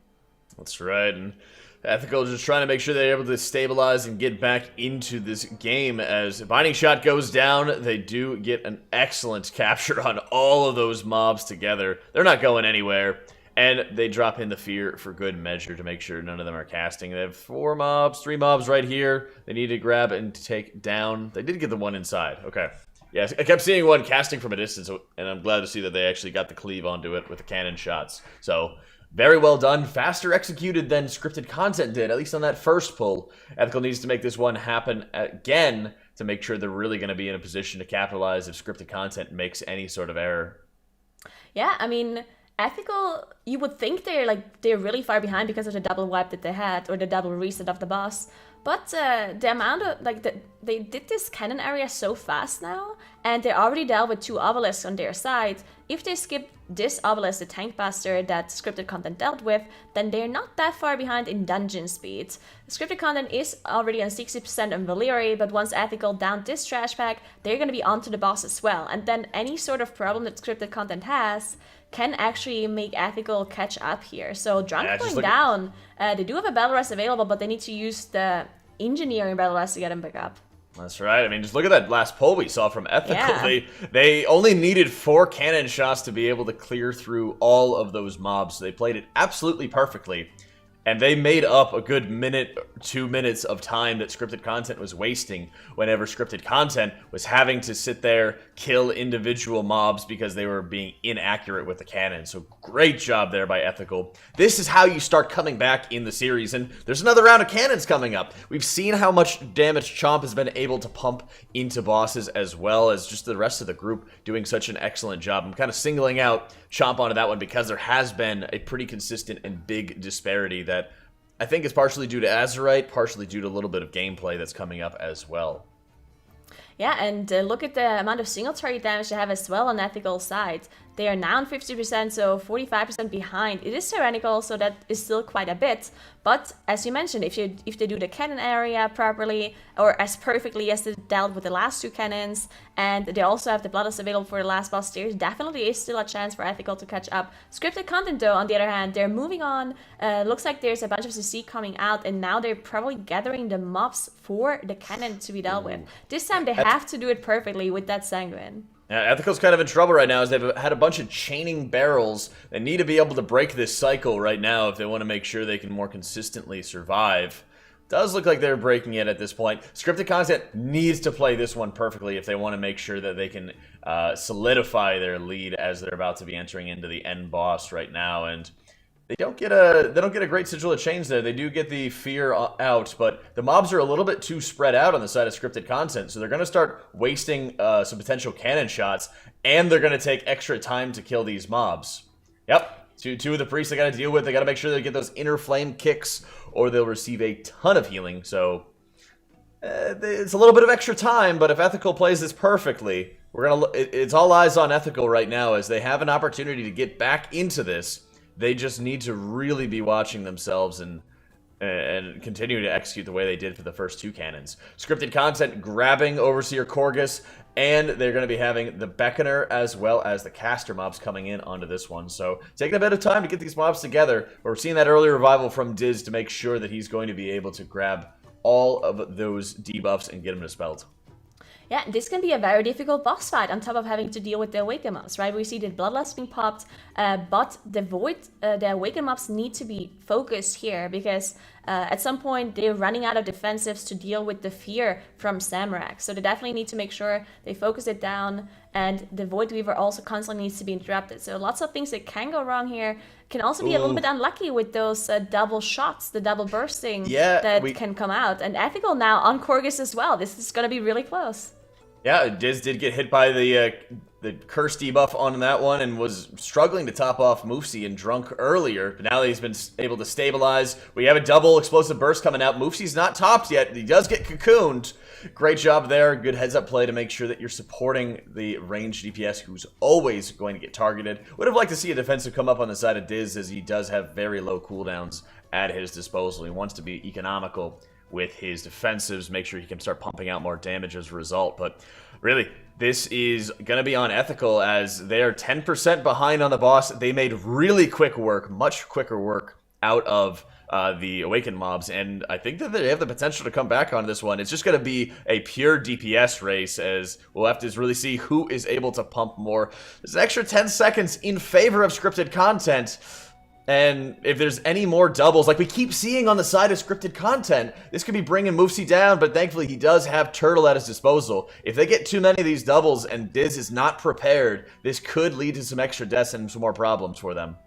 That's right. And Ethical just trying to make sure they're able to stabilize and get back into this game. As Binding Shot goes down, they do get an excellent capture on all of those mobs together. They're not going anywhere. And they drop in the Fear for good measure to make sure none of them are casting. They have 3 mobs right here. They need to grab and take down. They did get the one inside. Okay. Yes, I kept seeing one casting from a distance, and I'm glad to see that they actually got the cleave onto it with the cannon shots. So, very well done. Faster executed than scripted content did, at least on that first pull. Ethical needs to make this one happen again to make sure they're really going to be in a position to capitalize if scripted content makes any sort of error. Yeah, I mean, Ethical, you would think they're really far behind because of the double wipe that they had, or the double reset of the boss. But the amount of, they did this cannon area so fast now, and they already dealt with 2 obelisks on their side. If they skip this obelisk, the tank buster that scripted content dealt with, then they're not that far behind in dungeon speed. Scripted content is already on 60% on Valyria, but once Ethical downed this trash pack, they're going to be onto the boss as well. And then any sort of problem that scripted content has can actually make Ethical catch up here. So Drunk going down, they do have a battle rest available, but they need to use the engineering battle rest to get him back up. That's right. I mean, just look at that last pull we saw from Ethical. Yeah. They only needed 4 cannon shots to be able to clear through all of those mobs. So they played it absolutely perfectly. And they made up a good 2 minutes of time that scripted content was wasting whenever scripted content was having to sit there, kill individual mobs because they were being inaccurate with the cannon. So great job there by Ethical. This is how you start coming back in the series, and there's another round of cannons coming up. We've seen how much damage Chomp has been able to pump into bosses, as well as just the rest of the group doing such an excellent job. I'm kind of singling out Chomp onto that one because there has been a pretty consistent and big disparity that I think is partially due to Azerite, partially due to a little bit of gameplay that's coming up as well. Yeah, and look at the amount of single target damage they have as well on Ethical's side. They are now on 50%, so 45% behind. It is Tyrannical, so that is still quite a bit. But as you mentioned, if they do the cannon area properly, or as perfectly as they dealt with the last 2 cannons, and they also have the Bloodlust available for the last boss, there definitely is still a chance for Ethical to catch up. Scripted content, though, on the other hand, they're moving on. Looks like there's a bunch of CC coming out, and now they're probably gathering the mobs for the cannon to be dealt with. This time they have to do it perfectly with that Sanguine. Yeah, Ethical's kind of in trouble right now as they've had a bunch of chaining barrels. They need to be able to break this cycle right now if they want to make sure they can more consistently survive. Does look like they're breaking it at this point. Scripted content needs to play this one perfectly if they want to make sure that they can solidify their lead as they're about to be entering into the end boss right now. And they don't get a great sigil of chains there. They do get the fear out, but the mobs are a little bit too spread out on the side of scripted content, so they're going to start wasting some potential cannon shots, and they're going to take extra time to kill these mobs. Yep, two of the priests they got to deal with. They got to make sure they get those inner flame kicks, or they'll receive a ton of healing. So it's a little bit of extra time, but if Ethical plays this perfectly, it's all eyes on Ethical right now as they have an opportunity to get back into this. They just need to really be watching themselves and continue to execute the way they did for the first 2 cannons. Scripted content grabbing Overseer Korgus, and they're going to be having the Beckoner as well as the caster mobs coming in onto this one. So taking a bit of time to get these mobs together. We're seeing that early revival from Diz to make sure that he's going to be able to grab all of those debuffs and get them dispelled. Yeah, this can be a very difficult boss fight on top of having to deal with the Awaken mobs, right? We see the Bloodlust being popped, but the Awaken mobs need to be focused here because At some point, they're running out of defensives to deal with the fear from Samrak. So they definitely need to make sure they focus it down, and the Void Weaver also constantly needs to be interrupted. So lots of things that can go wrong here. Can also be a little bit unlucky with those double shots, the double bursting that can come out. And Ethical now on Korgus as well. This is going to be really close. Yeah, Diz did get hit by the curse debuff on that one and was struggling to top off Moofsy and Drunk earlier. But now that he's been able to stabilize, we have a double explosive burst coming out. Moofsy's not topped yet. He does get cocooned. Great job there. Good heads-up play to make sure that you're supporting the ranged DPS who's always going to get targeted. Would have liked to see a defensive come up on the side of Diz, as he does have very low cooldowns at his disposal. He wants to be economical with his defensives, make sure he can start pumping out more damage as a result. But really, this is going to be on Ethical, as they're 10% behind on the boss. They made really quick work, much quicker work out of the Awakened mobs, and I think that they have the potential to come back on this one. It's just going to be a pure DPS race, as we'll have to really see who is able to pump more. There's an extra 10 seconds in favor of scripted content, and if there's any more doubles, like we keep seeing on the side of scripted content, this could be bringing Moofsy down, but thankfully he does have Turtle at his disposal. If they get too many of these doubles and Diz is not prepared, this could lead to some extra deaths and some more problems for them.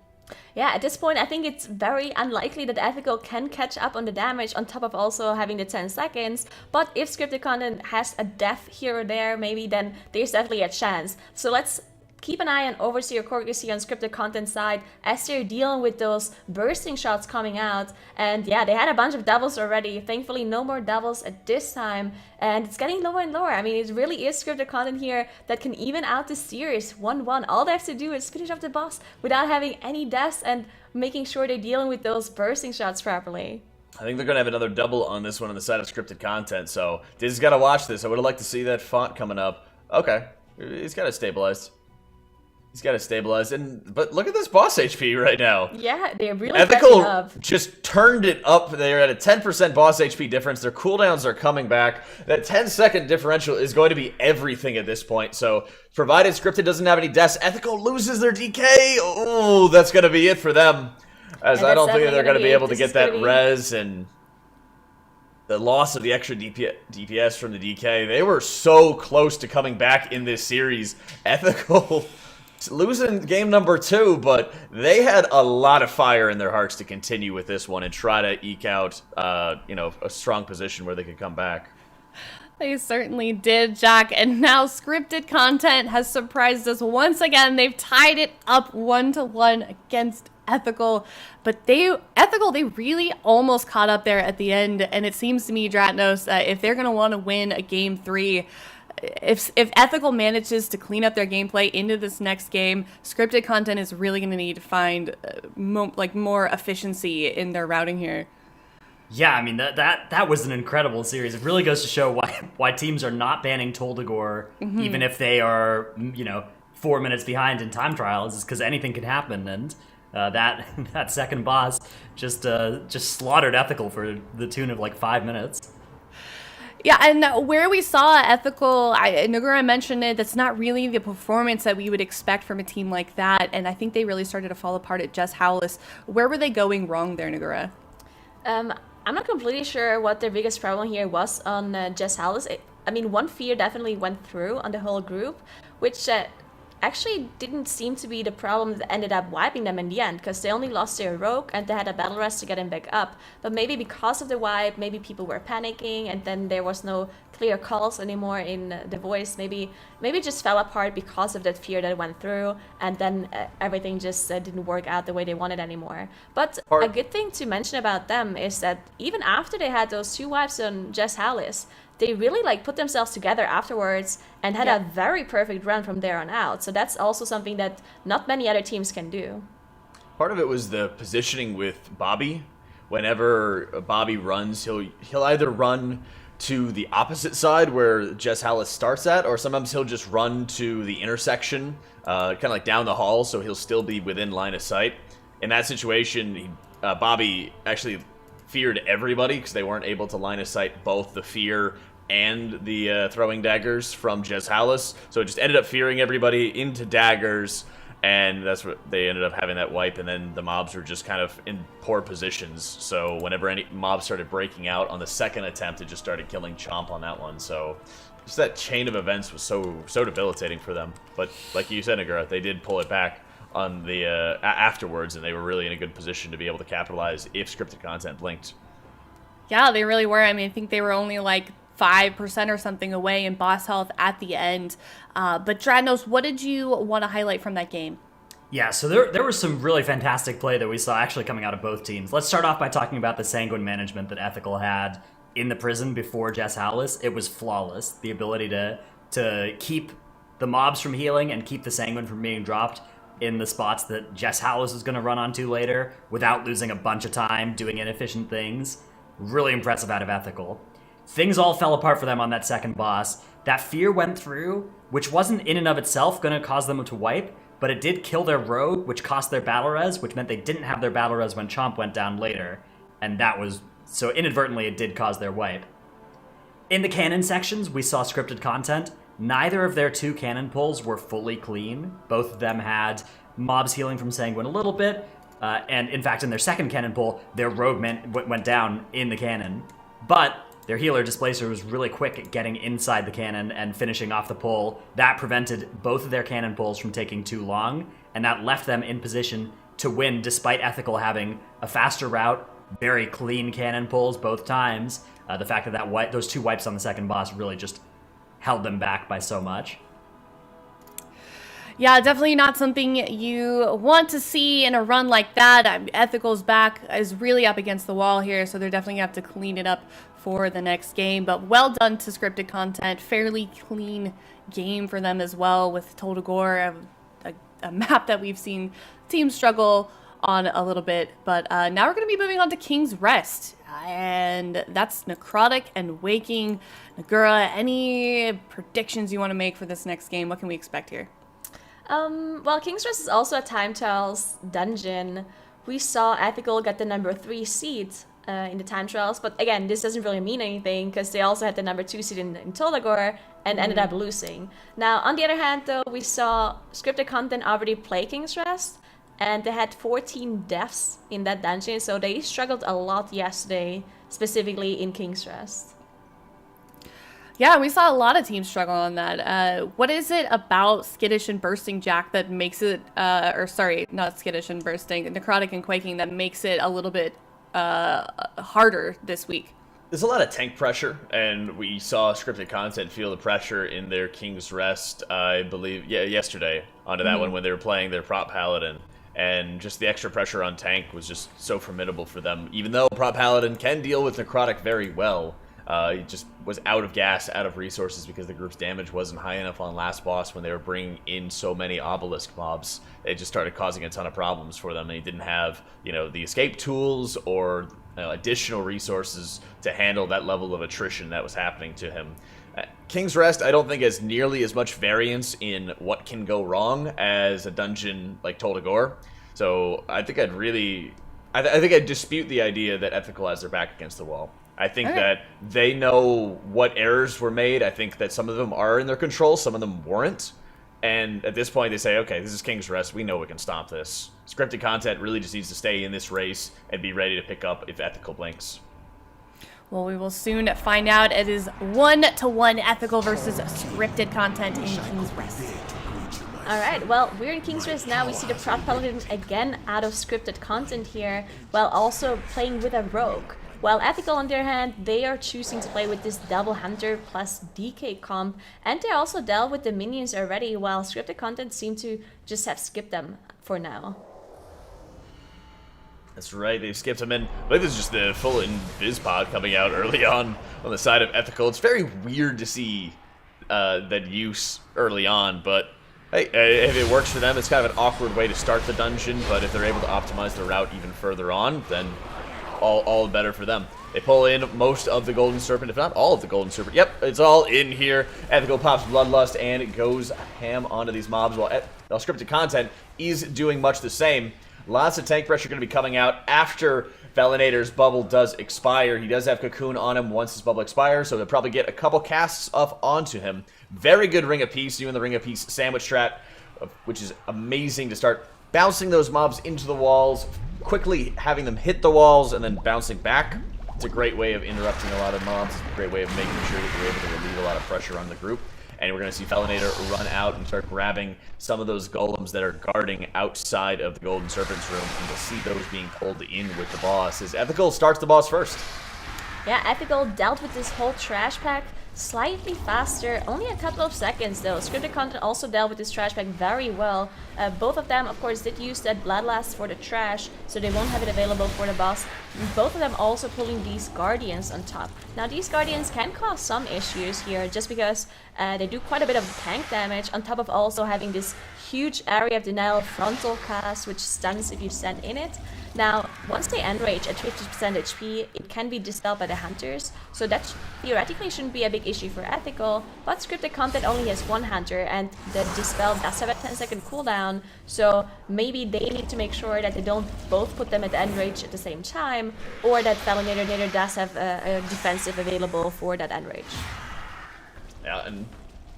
Yeah, at this point, I think it's very unlikely that Ethical can catch up on the damage on top of also having the 10 seconds. But if scripted content has a death here or there, maybe, then there's definitely a chance. So let's keep an eye on Overseer Korgus here on scripted content side as they're dealing with those bursting shots coming out. And yeah, they had a bunch of doubles already. Thankfully, no more doubles at this time. And it's getting lower and lower. I mean, it really is scripted content here that can even out the series 1-1. All they have to do is finish up the boss without having any deaths and making sure they're dealing with those bursting shots properly. I think they're going to have another double on this one on the side of scripted content. So Diz got to watch this. I would have liked to see that font coming up. Okay, he's got it stabilized. He's got to stabilize, but look at this boss HP right now. Yeah, they're really Ethical just turned it up. They're at a 10% boss HP difference. Their cooldowns are coming back. That 10-second differential is going to be everything at this point. So, provided scripted doesn't have any deaths, Ethical loses their DK. Oh, that's going to be it for them. As I don't think they're going to be able to get that res, and the loss of the extra DPS from the DK. They were so close to coming back in this series. Ethical losing game number 2, but they had a lot of fire in their hearts to continue with this one and try to eke out, a strong position where they could come back. They certainly did, Jack, and now scripted content has surprised us once again. They've tied it up 1-1 against Ethical, but Ethical, they really almost caught up there at the end, and it seems to me, Dratnos, that if they're going to want to win a game 3, if Ethical manages to clean up their gameplay into this next game, scripted content is really going to need to find more efficiency in their routing here. Yeah, I mean, that was an incredible series. It really goes to show why teams are not banning Toldagor, even if they are, 4 minutes behind in time trials, is because anything can happen. And that second boss just slaughtered Ethical for the tune of 5 minutes. Yeah, and where we saw Ethical, Nagura mentioned it, that's not really the performance that we would expect from a team like that, and I think they really started to fall apart at Jess Howlis. Where were they going wrong there, Nagura? I'm not completely sure what their biggest problem here was on Jess Howlis. I mean, one fear definitely went through on the whole group, which actually didn't seem to be the problem that ended up wiping them in the end, because they only lost their rogue and they had a battle rest to get him back up. But maybe because of the wipe, maybe people were panicking and then there was no clear calls anymore in the voice. Maybe it just fell apart because of that fear that went through, and then everything just didn't work out the way they wanted anymore. But a good thing to mention about them is that even after they had those 2 wipes on Jess Howlis, they really put themselves together afterwards and had a very perfect run from there on out. So that's also something that not many other teams can do. Part of it was the positioning with Bobby. Whenever Bobby runs, he'll either run to the opposite side where Jess Howlis starts at, or sometimes he'll just run to the intersection, kind of down the hall, so he'll still be within line of sight. In that situation, Bobby actually feared everybody because they weren't able to line of sight both the fear and the throwing daggers from Jess Howlis. So it just ended up fearing everybody into daggers, And that's what they ended up having that wipe, and then the mobs were just kind of in poor positions. So whenever any mobs started breaking out on the second attempt, it just started killing Chomp on that one. So just that chain of events was so debilitating for them. But like you said, Nagura, they did pull it back on the afterwards, and they were really in a good position to be able to capitalize if scripted content blinked. Yeah, they really were. I mean, I think they were only like 5% or something away in boss health at the end. But Dradnos, what did you want to highlight from that game? Yeah, so there was some really fantastic play that we saw actually coming out of both teams. Let's start off by talking about the Sanguine management that Ethical had in the prison before Jess Howless. It was flawless. The ability to keep the mobs from healing and keep the Sanguine from being dropped in the spots that Jess Howless is going to run onto later without losing a bunch of time doing inefficient things. Really impressive out of Ethical. Things all fell apart for them on that second boss. That fear went through, which wasn't in and of itself going to cause them to wipe, but it did kill their rogue, which cost their battle res, which meant they didn't have their battle res when Chomp went down later. And that was, so inadvertently it did cause their wipe. In the cannon sections, we saw scripted content. Neither of their two cannon pulls were fully clean. Both of them had mobs healing from Sanguine a little bit, and in fact in their second cannon pull, their rogue went down in the cannon. But their healer Displacer was really quick at getting inside the cannon and finishing off the pull. That prevented both of their cannon pulls from taking too long, and that left them in position to win despite Ethical having a faster route, very clean cannon pulls both times. The fact that those two wipes on the second boss really just held them back by so much. Yeah, definitely not something you want to see in a run like that. Ethical's back is really up against the wall here, so they're definitely going to have to clean it up for the next game. But well done to scripted content. Fairly clean game for them as well, with Dagor, a map that we've seen teams struggle on a little bit. But now we're going to be moving on to King's Rest. And that's Necrotic and Quaking. Nagura, any predictions you want to make for this next game? What can we expect here? Well, King's Rest is also a time trials dungeon. We saw Ethical get the number 3 seed in the time trials, but again, this doesn't really mean anything because they also had the number 2 seed in Dagor and ended up losing. Now, on the other hand, though, we saw scripted content already play King's Rest, and they had 14 deaths in that dungeon, so they struggled a lot yesterday, specifically in King's Rest. Yeah, we saw a lot of teams struggle on that. What is it about Skittish and Bursting Jack that makes it, or sorry, not Skittish and Bursting, Necrotic and Quaking, that makes it a little bit harder this week? There's a lot of tank pressure, and we saw scripted content feel the pressure in their King's Rest, I believe, yesterday, onto that one when they were playing their Prop Paladin. And just the extra pressure on tank was just so formidable for them. Even though Prop Paladin can deal with Necrotic very well, he just was out of gas, out of resources, because the group's damage wasn't high enough on last boss when they were bringing in so many obelisk mobs. It just started causing a ton of problems for them, and he didn't have, the escape tools or additional resources to handle that level of attrition that was happening to him. King's Rest, I don't think has nearly as much variance in what can go wrong as a dungeon like Dagor. So I think I'd dispute the idea that Ethical has their back against the wall. I think that they know what errors were made. I think that some of them are in their control, some of them weren't. And at this point, they say, okay, this is King's Rest. We know we can stop this. Scripted content really just needs to stay in this race and be ready to pick up if Ethical blinks. Well, we will soon find out. It is 1-1 Ethical versus scripted content in King's Rest. Alright, well, we're in King's Rest now. We see the Prop Paladin again out of scripted content here, while also playing with a rogue. While Ethical, on their hand, they are choosing to play with this Double Hunter plus DK comp, and they also dealt with the minions already, while scripted content seem to just have skipped them for now. That's right, they skipped him in. I believe this is just the full invis pod coming out early on the side of Ethical. It's very weird to see that use early on, but hey, if it works for them, it's kind of an awkward way to start the dungeon, but if they're able to optimize the route even further on, then all the better for them. They pull in most of the Golden Serpent, if not all of the Golden Serpent. Yep, it's all in here. Ethical pops Bloodlust, and it goes ham onto these mobs, while scripted content is doing much the same. Lots of tank pressure going to be coming out after Valinator's bubble does expire. He does have Cocoon on him once his bubble expires, so they'll probably get a couple casts up onto him. Very good Ring of Peace, doing the Ring of Peace sandwich strat. which is amazing to start bouncing those mobs into the walls, quickly having them hit the walls, and then bouncing back. It's a great way of interrupting a lot of mobs. It's a great way of making sure that you're able to relieve a lot of pressure on the group. And we're going to see Felinator run out and start grabbing some of those golems that are guarding outside of the Golden Serpent's room, and we'll see those being pulled in with the boss, as Ethical starts the boss first. Yeah, Ethical dealt with this whole trash pack slightly faster, only a couple of seconds though. Scripted Content also dealt with this trash pack very well. Both of them, of course, did use that Bloodlust for the trash, so they won't have it available for the boss. Both of them also pulling these Guardians on top. Now, these Guardians can cause some issues here, just because they do quite a bit of tank damage, on top of also having this huge area of denial frontal cast, which stuns if you stand in it. Now, once they enrage at 50% HP, it can be dispelled by the hunters, so that theoretically shouldn't be a big issue for Ethical, but Scripted Content only has one hunter, and the dispel does have a 10-second cooldown, so maybe they need to make sure that they don't both put them at enrage at the same time, or that Felinator does have a defensive available for that enrage. Yeah, and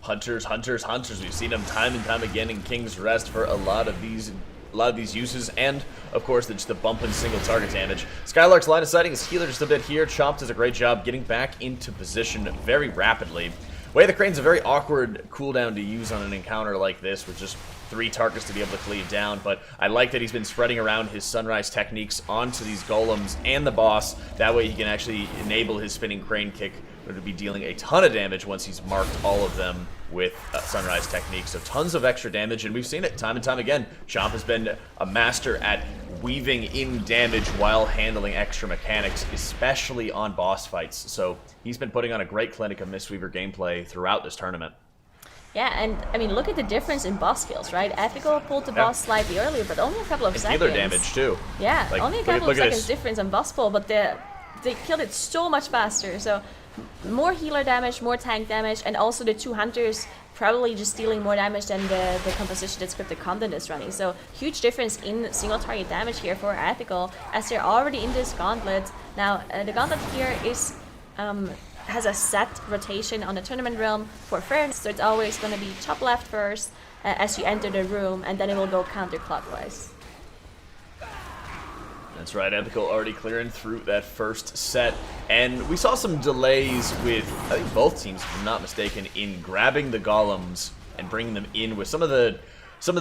hunters. We've seen them time and time again in King's Rest for a lot of these uses, and of course just the bump and single target damage. Skylark's line of sighting his healer just a bit here. Chomp does a great job getting back into position very rapidly. Way of the Crane's a very awkward cooldown to use on an encounter like this with just 3 targets to be able to cleave down, but I like that he's been spreading around his Sunrise techniques onto these golems and the boss. That way he can actually enable his spinning crane kick to be dealing a ton of damage once he's marked all of them with Sunrise techniques. So tons of extra damage, and we've seen it time and time again. Chomp has been a master at weaving in damage while handling extra mechanics, especially on boss fights. So he's been putting on a great clinic of Mistweaver gameplay throughout this tournament. Yeah, and I mean, look at the difference in boss skills, right? Ethical pulled the boss slightly earlier, but only a couple of seconds. Healer damage too. Yeah, like, only a couple of seconds difference on boss pull, but they killed it so much faster. So more healer damage, more tank damage, and also the 2 hunters probably just dealing more damage than the composition that Scripted Content is running. So huge difference in single target damage here for Ethical, as they're already in this gauntlet. Now, the gauntlet here is has a set rotation on the tournament realm for fairness, so it's always going to be top left first as you enter the room, and then it will go counterclockwise. That's right, Ethical already clearing through that first set, and we saw some delays with, I think both teams, if I'm not mistaken, in grabbing the golems and bringing them in with some of the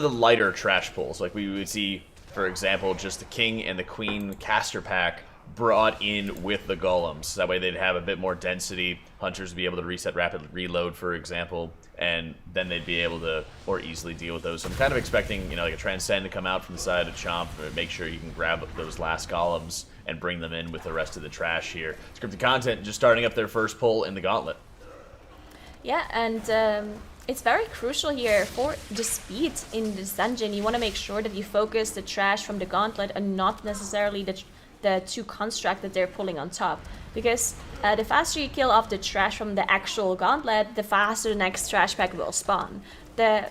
lighter trash pulls. Like we would see, for example, just the King and the Queen caster pack brought in with the golems. That way they'd have a bit more density. Hunters would be able to reset rapid reload, for example, and then they'd be able to more easily deal with those. So I'm kind of expecting, you know, like a Transcend to come out from the side of Chomp and make sure you can grab those last golems and bring them in with the rest of the trash here. Scripted Content just starting up their first pull in the gauntlet. Yeah, and it's very crucial here for the speed in this dungeon. You want to make sure that you focus the trash from the gauntlet and not necessarily the 2 construct that they're pulling on top, because the faster you kill off the trash from the actual gauntlet, the faster the next trash pack will spawn. The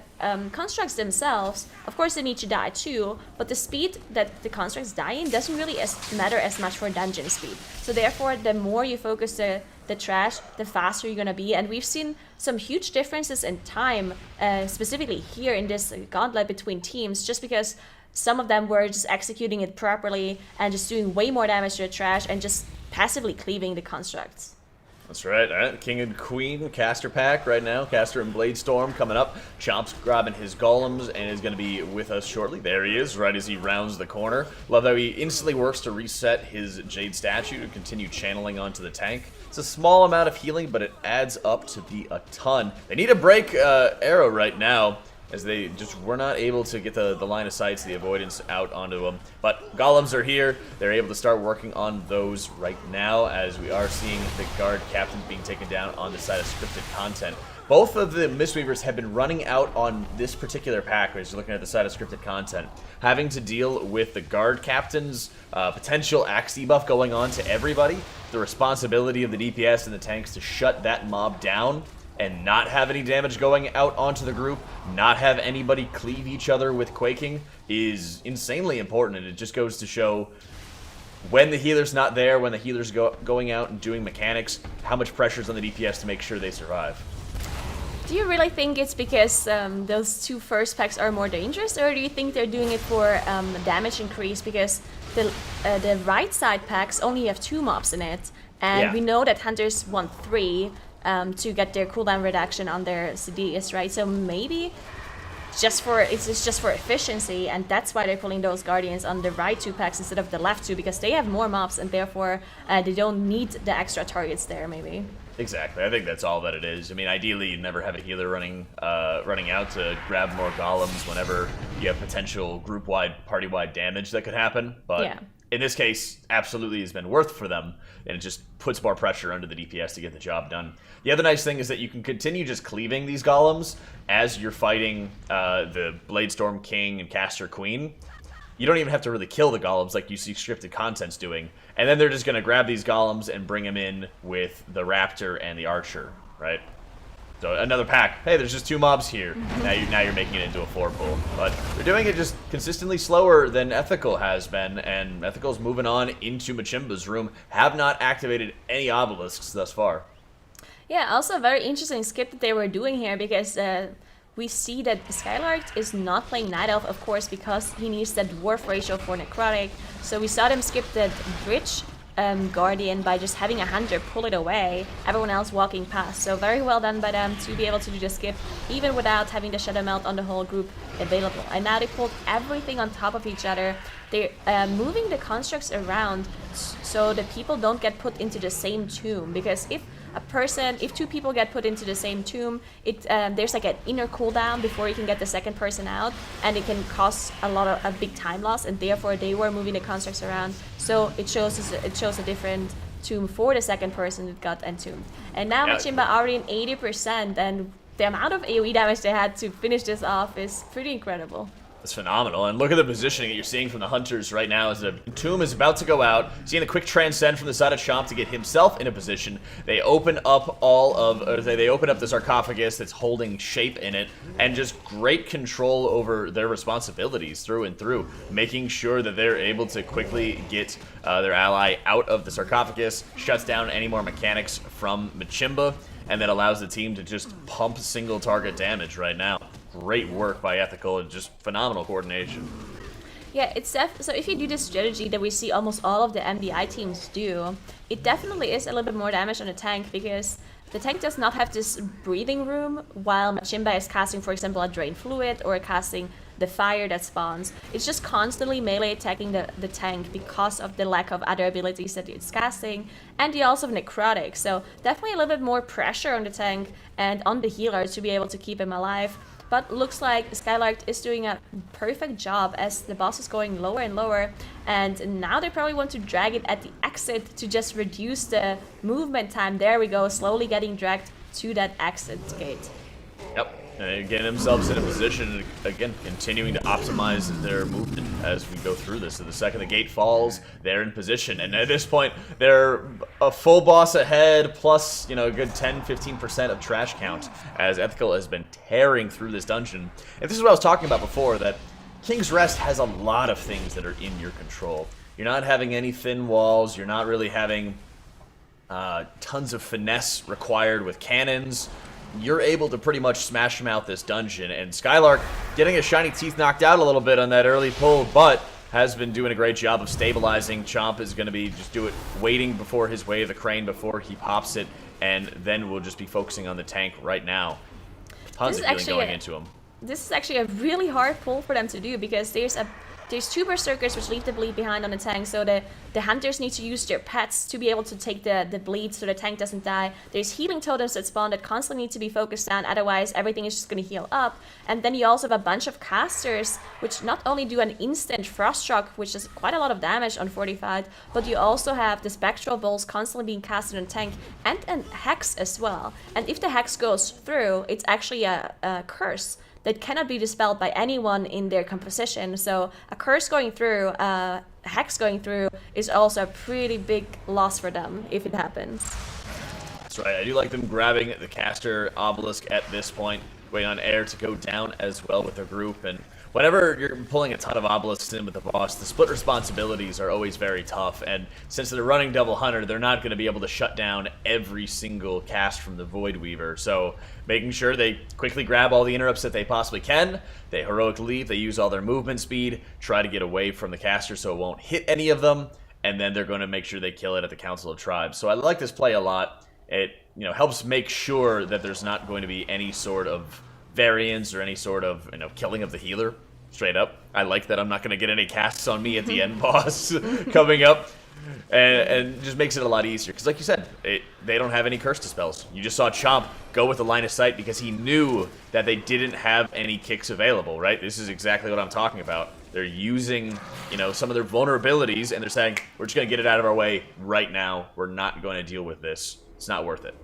constructs themselves, of course, they need to die too, but the speed that the constructs die in doesn't really matter as much for dungeon speed. So therefore, the more you focus the trash, the faster you're gonna be. And we've seen some huge differences in time, specifically here in this gauntlet between teams, just because some of them were just executing it properly and just doing way more damage to the trash and just passively cleaving the constructs. That's right. All right, King and Queen caster pack right now. Caster and Bladestorm coming up. Chomp's grabbing his golems and is going to be with us shortly. There he is, right as he rounds the corner. Love how he instantly works to reset his Jade statue and continue channeling onto the tank. It's a small amount of healing, but it adds up to be a ton. They need a break arrow right now, as they just were not able to get the line of sight, the avoidance out onto them. But golems are here. They're able to start working on those right now, as we are seeing the guard captains being taken down on the side of Scripted Content. Both of the Mistweavers have been running out on this particular pack, as you're looking at the side of Scripted Content, having to deal with the guard captain's potential axe debuff going on to everybody, the responsibility of the DPS and the tanks to shut that mob down and not have any damage going out onto the group, not have anybody cleave each other with Quaking, is insanely important. And it just goes to show, when the healer's not there, when the healer's going out and doing mechanics, how much pressure's on the DPS to make sure they survive. Do you really think it's because those two first packs are more dangerous, or do you think they're doing it for damage increase? Because the right side packs only have 2 mobs in it, and we know that hunters want 3 to get their cooldown reduction on their CDs, right? So maybe it's just for efficiency, and that's why they're pulling those guardians on the right 2 packs instead of the left 2, because they have more mobs and therefore they don't need the extra targets there, maybe. Exactly. I think that's all that it is. I mean, ideally, you'd never have a healer running out to grab more golems whenever you have potential group-wide, party-wide damage that could happen. But in this case, absolutely has been worth for them, and it just puts more pressure under the DPS to get the job done. The other nice thing is that you can continue just cleaving these golems as you're fighting the Bladestorm King and Caster Queen. You don't even have to really kill the golems like you see scripted content's doing. And then they're just going to grab these golems and bring them in with the Raptor and the Archer, right? So another pack. Hey, there's just 2 mobs here. Now you're making it into a 4-pull. But they're doing it just consistently slower than Ethical has been. And Ethical's moving on into Machimba's room. Have not activated any obelisks thus far. Yeah, also a very interesting skip that they were doing here, because we see that Skylark is not playing Night Elf, of course, because he needs that dwarf ratio for Necrotic. So we saw them skip that bridge Guardian by just having a hunter pull it away, everyone else walking past. So very well done by them to be able to do the skip, even without having the Shadow Melt on the whole group available. And now they pulled everything on top of each other. They're moving the constructs around so that people don't get put into the same tomb, because if 2 people get put into the same tomb, there's like an inner cooldown before you can get the second person out, and it can cause a big time loss, and therefore they were moving the constructs around, so it shows a different tomb for the second person that got entombed. And now Machimba already in 80%, and the amount of AoE damage they had to finish this off is pretty incredible. It's phenomenal, and look at the positioning that you're seeing from the hunters right now as the tomb is about to go out. Seeing the quick transcend from the side of Chomp to get himself in a position. They open up they open up the sarcophagus that's holding shape in it, and just great control over their responsibilities through and through, making sure that they're able to quickly get their ally out of the sarcophagus, shuts down any more mechanics from Machimba, and then allows the team to just pump single target damage right now. Great work by Ethical and just phenomenal coordination. Yeah, so if you do this strategy that we see almost all of the MBI teams do, it definitely is a little bit more damage on the tank, because the tank does not have this breathing room while Machimba is casting, for example, a Drain Fluid or casting the fire that spawns. It's just constantly melee attacking the tank because of the lack of other abilities that it's casting, and the also have Necrotic. So definitely a little bit more pressure on the tank and on the healer to be able to keep him alive. But looks like Skylark is doing a perfect job as the boss is going lower and lower, and now they probably want to drag it at the exit to just reduce the movement time. There we go, slowly getting dragged to that exit gate. Yep. And getting themselves in a position, again, continuing to optimize their movement as we go through this. So the second the gate falls, they're in position. And at this point, they're a full boss ahead, plus, a good 10-15% of trash count, as Ethical has been tearing through this dungeon. And this is what I was talking about before, that King's Rest has a lot of things that are in your control. You're not having any thin walls, you're not really having tons of finesse required with cannons. You're able to pretty much smash him out this dungeon, and Skylark getting his shiny teeth knocked out a little bit on that early pull, but has been doing a great job of stabilizing. Chomp is going to be waiting before his wave of the crane before he pops it, and then we'll just be focusing on the tank right now. Tons of healing going into him. This is actually a really hard pull for them to do, because there's 2 berserkers which leave the bleed behind on the tank, so the hunters need to use their pets to be able to take the bleed so the tank doesn't die. There's healing totems that spawn that constantly need to be focused on, otherwise everything is just going to heal up. And then you also have a bunch of casters which not only do an instant frost shock, which is quite a lot of damage on Fortified, but you also have the spectral bolts constantly being casted on the tank, and a hex as well. And if the hex goes through, it's actually a curse that cannot be dispelled by anyone in their composition. So a curse going through, a hex going through, is also a pretty big loss for them if it happens. That's right. I do like them grabbing the caster obelisk at this point, waiting on air to go down as well with their group. And whenever you're pulling a ton of obelisks in with the boss, the split responsibilities are always very tough, and since they're running Double Hunter, they're not going to be able to shut down every single cast from the Void Weaver, so making sure they quickly grab all the interrupts that they possibly can, they heroic leave, they use all their movement speed, try to get away from the caster so it won't hit any of them, and then they're going to make sure they kill it at the Council of Tribes. So I like this play a lot. It helps make sure that there's not going to be any sort of variance or any sort of killing of the healer. Straight up, I like that I'm not going to get any casts on me at the end boss coming up, and just makes it a lot easier. Because like you said, they don't have any curse dispels. You just saw Chomp go with the line of sight because he knew that they didn't have any kicks available. Right? This is exactly what I'm talking about. They're using, some of their vulnerabilities, and they're saying, we're just going to get it out of our way right now. We're not going to deal with this. It's not worth it.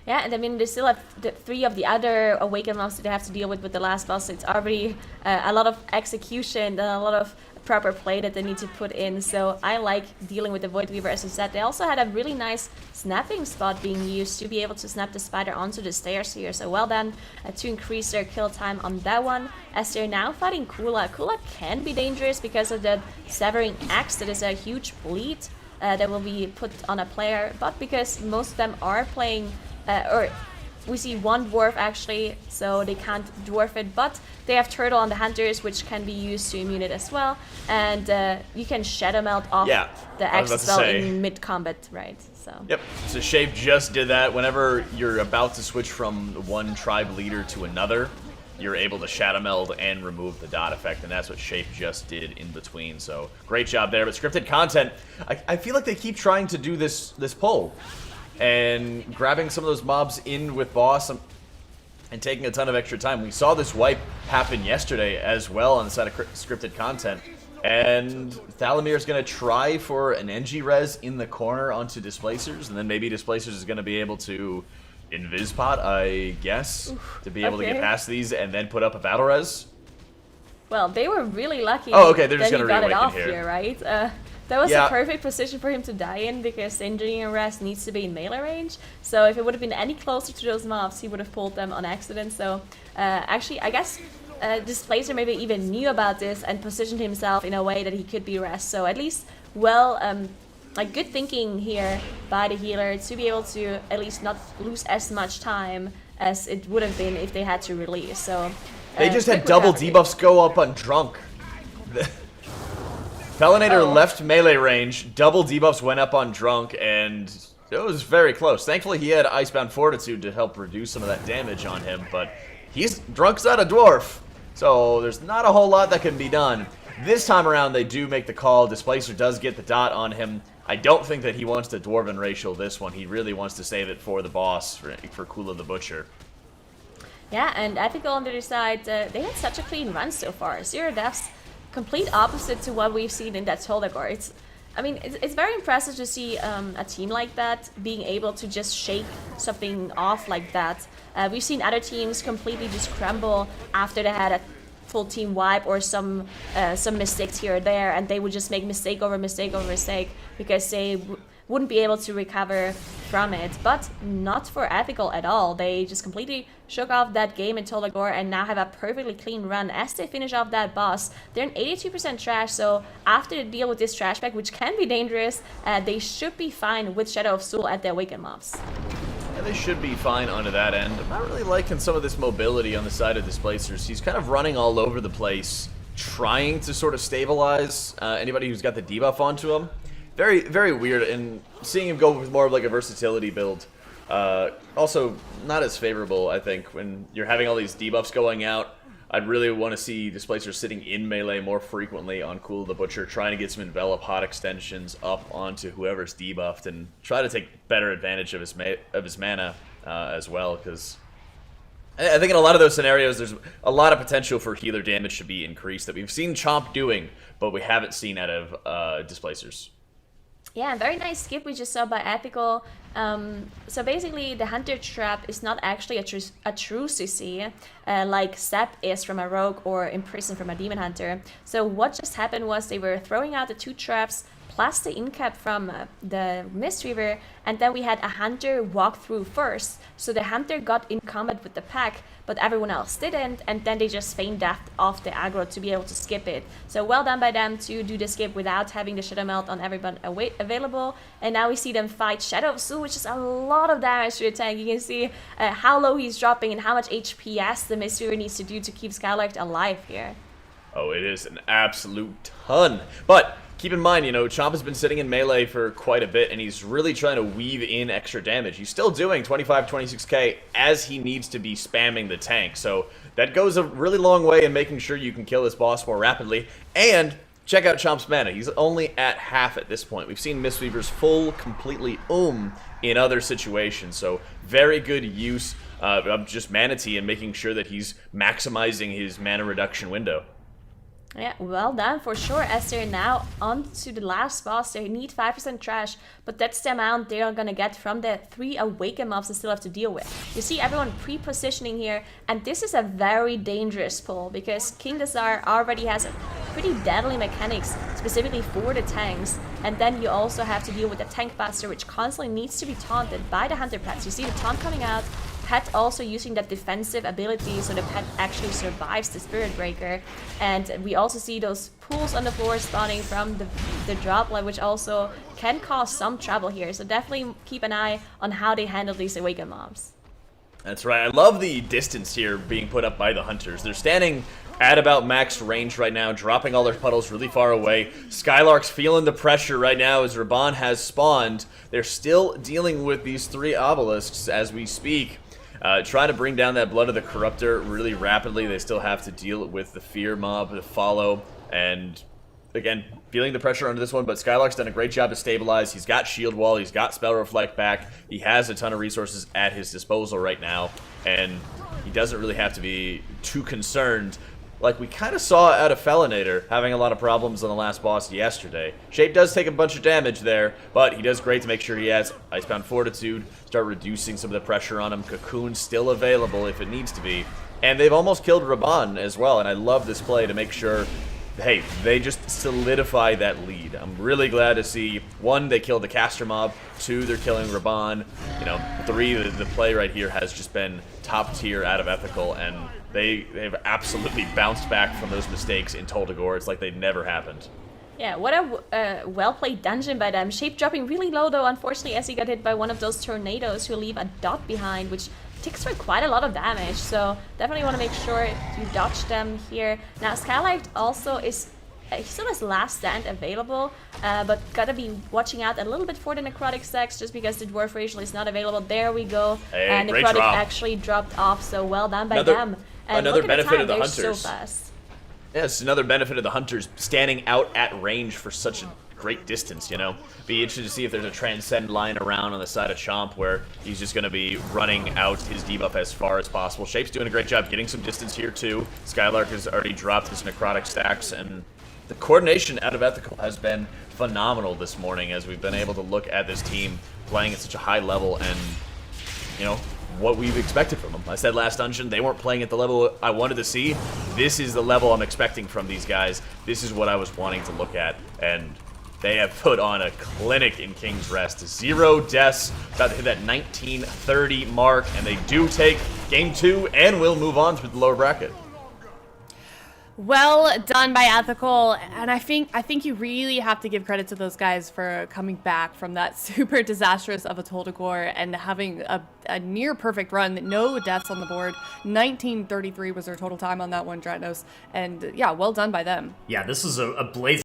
Yeah, and I mean, they still have the 3 of the other Awakened mobs that they have to deal with the last boss. So it's already a lot of execution and a lot of proper play that they need to put in. So I like dealing with the Void Weaver, as you said. They also had a really nice snapping spot being used to be able to snap the spider onto the stairs here. So well done to increase their kill time on that one. As they're now fighting Kula. Kula can be dangerous because of the Severing Axe. That is a huge bleed that will be put on a player. But because most of them are playing... or we see one dwarf actually, so they can't dwarf it, but they have turtle on the hunters, which can be used to immune it as well, and you can shadow melt off the axe spell in mid combat, right? So yep. So Shape just did that. Whenever you're about to switch from one tribe leader to another, you're able to shadow meld and remove the dot effect, and that's what Shape just did in between. So great job there. But scripted content, I feel like they keep trying to do this pull. And grabbing some of those mobs in with boss and taking a ton of extra time. We saw this wipe happen yesterday as well on the side of scripted content. And Thalamir's going to try for an NG res in the corner onto Displacers, and then maybe Displacers is going to be able to Invispot, I guess, to be able to get past these and then put up a battle res. Well, they were really lucky they're just that he gonna got it reawaken off here, right? That was a perfect position for him to die in because Engineering Res needs to be in melee range. So if it would have been any closer to those mobs, he would have pulled them on accident. So actually, I guess Displacer maybe even knew about this and positioned himself in a way that he could be res. So at least, good thinking here by the healer to be able to at least not lose as much time as it would have been if they had to release. So they just had double debuffs go up on Drunk. Felinator left melee range, double debuffs went up on Drunk, and it was very close. Thankfully, he had Icebound Fortitude to help reduce some of that damage on him, but Drunk's not a dwarf, so there's not a whole lot that can be done. This time around, they do make the call. Displacer does get the dot on him. I don't think that he wants to Dwarven Racial this one. He really wants to save it for the boss, for Kula the Butcher. Yeah, and Ethical on the other side, they had such a clean run so far. 0 deaths. Complete opposite to what we've seen in that Dagor. It's very impressive to see a team like that being able to just shake something off like that. We've seen other teams completely just crumble after they had a full team wipe or some mistakes here or there, and they would just make mistake over mistake over mistake because they wouldn't be able to recover from it. But not for Ethical at all. They just completely shook off that game in Dagor and now have a perfectly clean run as they finish off that boss. They're in 82% trash, so after they deal with this trash pack, which can be dangerous, they should be fine with Shadow of Soul at their Awakened mobs. Yeah, they should be fine onto that end. I'm not really liking some of this mobility on the side of Displacers. He's kind of running all over the place, trying to sort of stabilize anybody who's got the debuff onto him. Very, very weird, and seeing him go with more of like a versatility build. Also, not as favorable, I think, when you're having all these debuffs going out. I'd really want to see Displacer sitting in melee more frequently on Kula the Butcher, trying to get some Envelop Hot extensions up onto whoever's debuffed, and try to take better advantage of his mana as well, because I think in a lot of those scenarios, there's a lot of potential for healer damage to be increased that we've seen Chomp doing, but we haven't seen out of Displacers. Yeah, very nice skip we just saw by Ethical. So basically, the Hunter Trap is not actually a true CC, like Step is from a Rogue or Imprison from a Demon Hunter. So what just happened was they were throwing out the 2 traps, plus the incap from the Mistweaver, and then we had a Hunter walk through first. So the Hunter got in combat with the pack, but everyone else didn't, and then they just feigned death off the aggro to be able to skip it. So well done by them to do the skip without having the Shadow Melt on everyone available. And now we see them fight Shadow of Zoo, which is a lot of damage to the tank. You can see how low he's dropping and how much HPS the Mistweaver needs to do to keep Skylark alive here. Oh, it is an absolute ton. But keep in mind, Chomp has been sitting in melee for quite a bit, and he's really trying to weave in extra damage. He's still doing 25, 26k as he needs to be spamming the tank. So that goes a really long way in making sure you can kill this boss more rapidly. And check out Chomp's mana. He's only at half at this point. We've seen Mistweaver's full completely in other situations. So very good use of just Mana Tea and making sure that he's maximizing his mana reduction window. Yeah, well done for sure, as they're now on to the last boss. They need 5% trash, but that's the amount they are gonna get from the 3 Awaken mobs they still have to deal with. You see everyone pre-positioning here, and this is a very dangerous pull, because King Desire already has a pretty deadly mechanics, specifically for the tanks, and then you also have to deal with the Tank Buster, which constantly needs to be taunted by the Hunter Pets. You see the taunt coming out, Pet also using that defensive ability, so the Pet actually survives the Spirit Breaker. And we also see those pools on the floor spawning from the droplet, which also can cause some trouble here. So definitely keep an eye on how they handle these Awaken mobs. That's right. I love the distance here being put up by the Hunters. They're standing at about max range right now, dropping all their puddles really far away. Skylark's feeling the pressure right now as Raban has spawned. They're still dealing with these 3 obelisks as we speak. Trying to bring down that Blood of the Corruptor really rapidly. They still have to deal with the Fear mob, the Follow, and again, feeling the pressure under this one, but Skylark's done a great job to stabilize. He's got Shield Wall, he's got Spell Reflect back, he has a ton of resources at his disposal right now, and he doesn't really have to be too concerned like we kind of saw out of Felinator, having a lot of problems on the last boss yesterday. Shape does take a bunch of damage there, but he does great to make sure he has Icebound Fortitude, start reducing some of the pressure on him. Cocoon's still available if it needs to be. And they've almost killed Raban as well, and I love this play to make sure, hey, they just solidify that lead. I'm really glad to see, 1, they killed the caster mob, 2, they're killing Raban, 3, the play right here has just been top tier out of Ethical, and they've absolutely bounced back from those mistakes in Dagor. It's like they never happened. Yeah, what a well-played dungeon by them. Shape dropping really low though, unfortunately, as he got hit by one of those tornadoes who leave a dot behind, which takes for quite a lot of damage, so definitely want to make sure you dodge them here. Now Skylark also is, he still has Last Stand available, but gotta be watching out a little bit for the Necrotic stacks, just because the Dwarf Racial is not available. There we go, hey, and Necrotic actually dropped off, so well done by them. And another look at benefit of the they're Hunters. So fast. Yes, another benefit of the Hunters standing out at range for such a great distance, Be interested to see if there's a Transcend line around on the side of Chomp where he's just going to be running out his debuff as far as possible. Shape's doing a great job getting some distance here too. Skylark has already dropped his Necrotic stacks, and the coordination out of Ethical has been phenomenal this morning as we've been able to look at this team playing at such a high level and, what we've expected from them. I said last dungeon, they weren't playing at the level I wanted to see. This is the level I'm expecting from these guys. This is what I was wanting to look at, and they have put on a clinic in King's Rest. 0 deaths, about to hit that 1930 mark, and they do take game 2 and will move on to the lower bracket. Well done by Ethical, and I think you really have to give credit to those guys for coming back from that super disastrous of a Dagor and having a near perfect run, no deaths on the board. 1933 was their total time on that one, Dratnos, and yeah, well done by them. Yeah, this is a blazing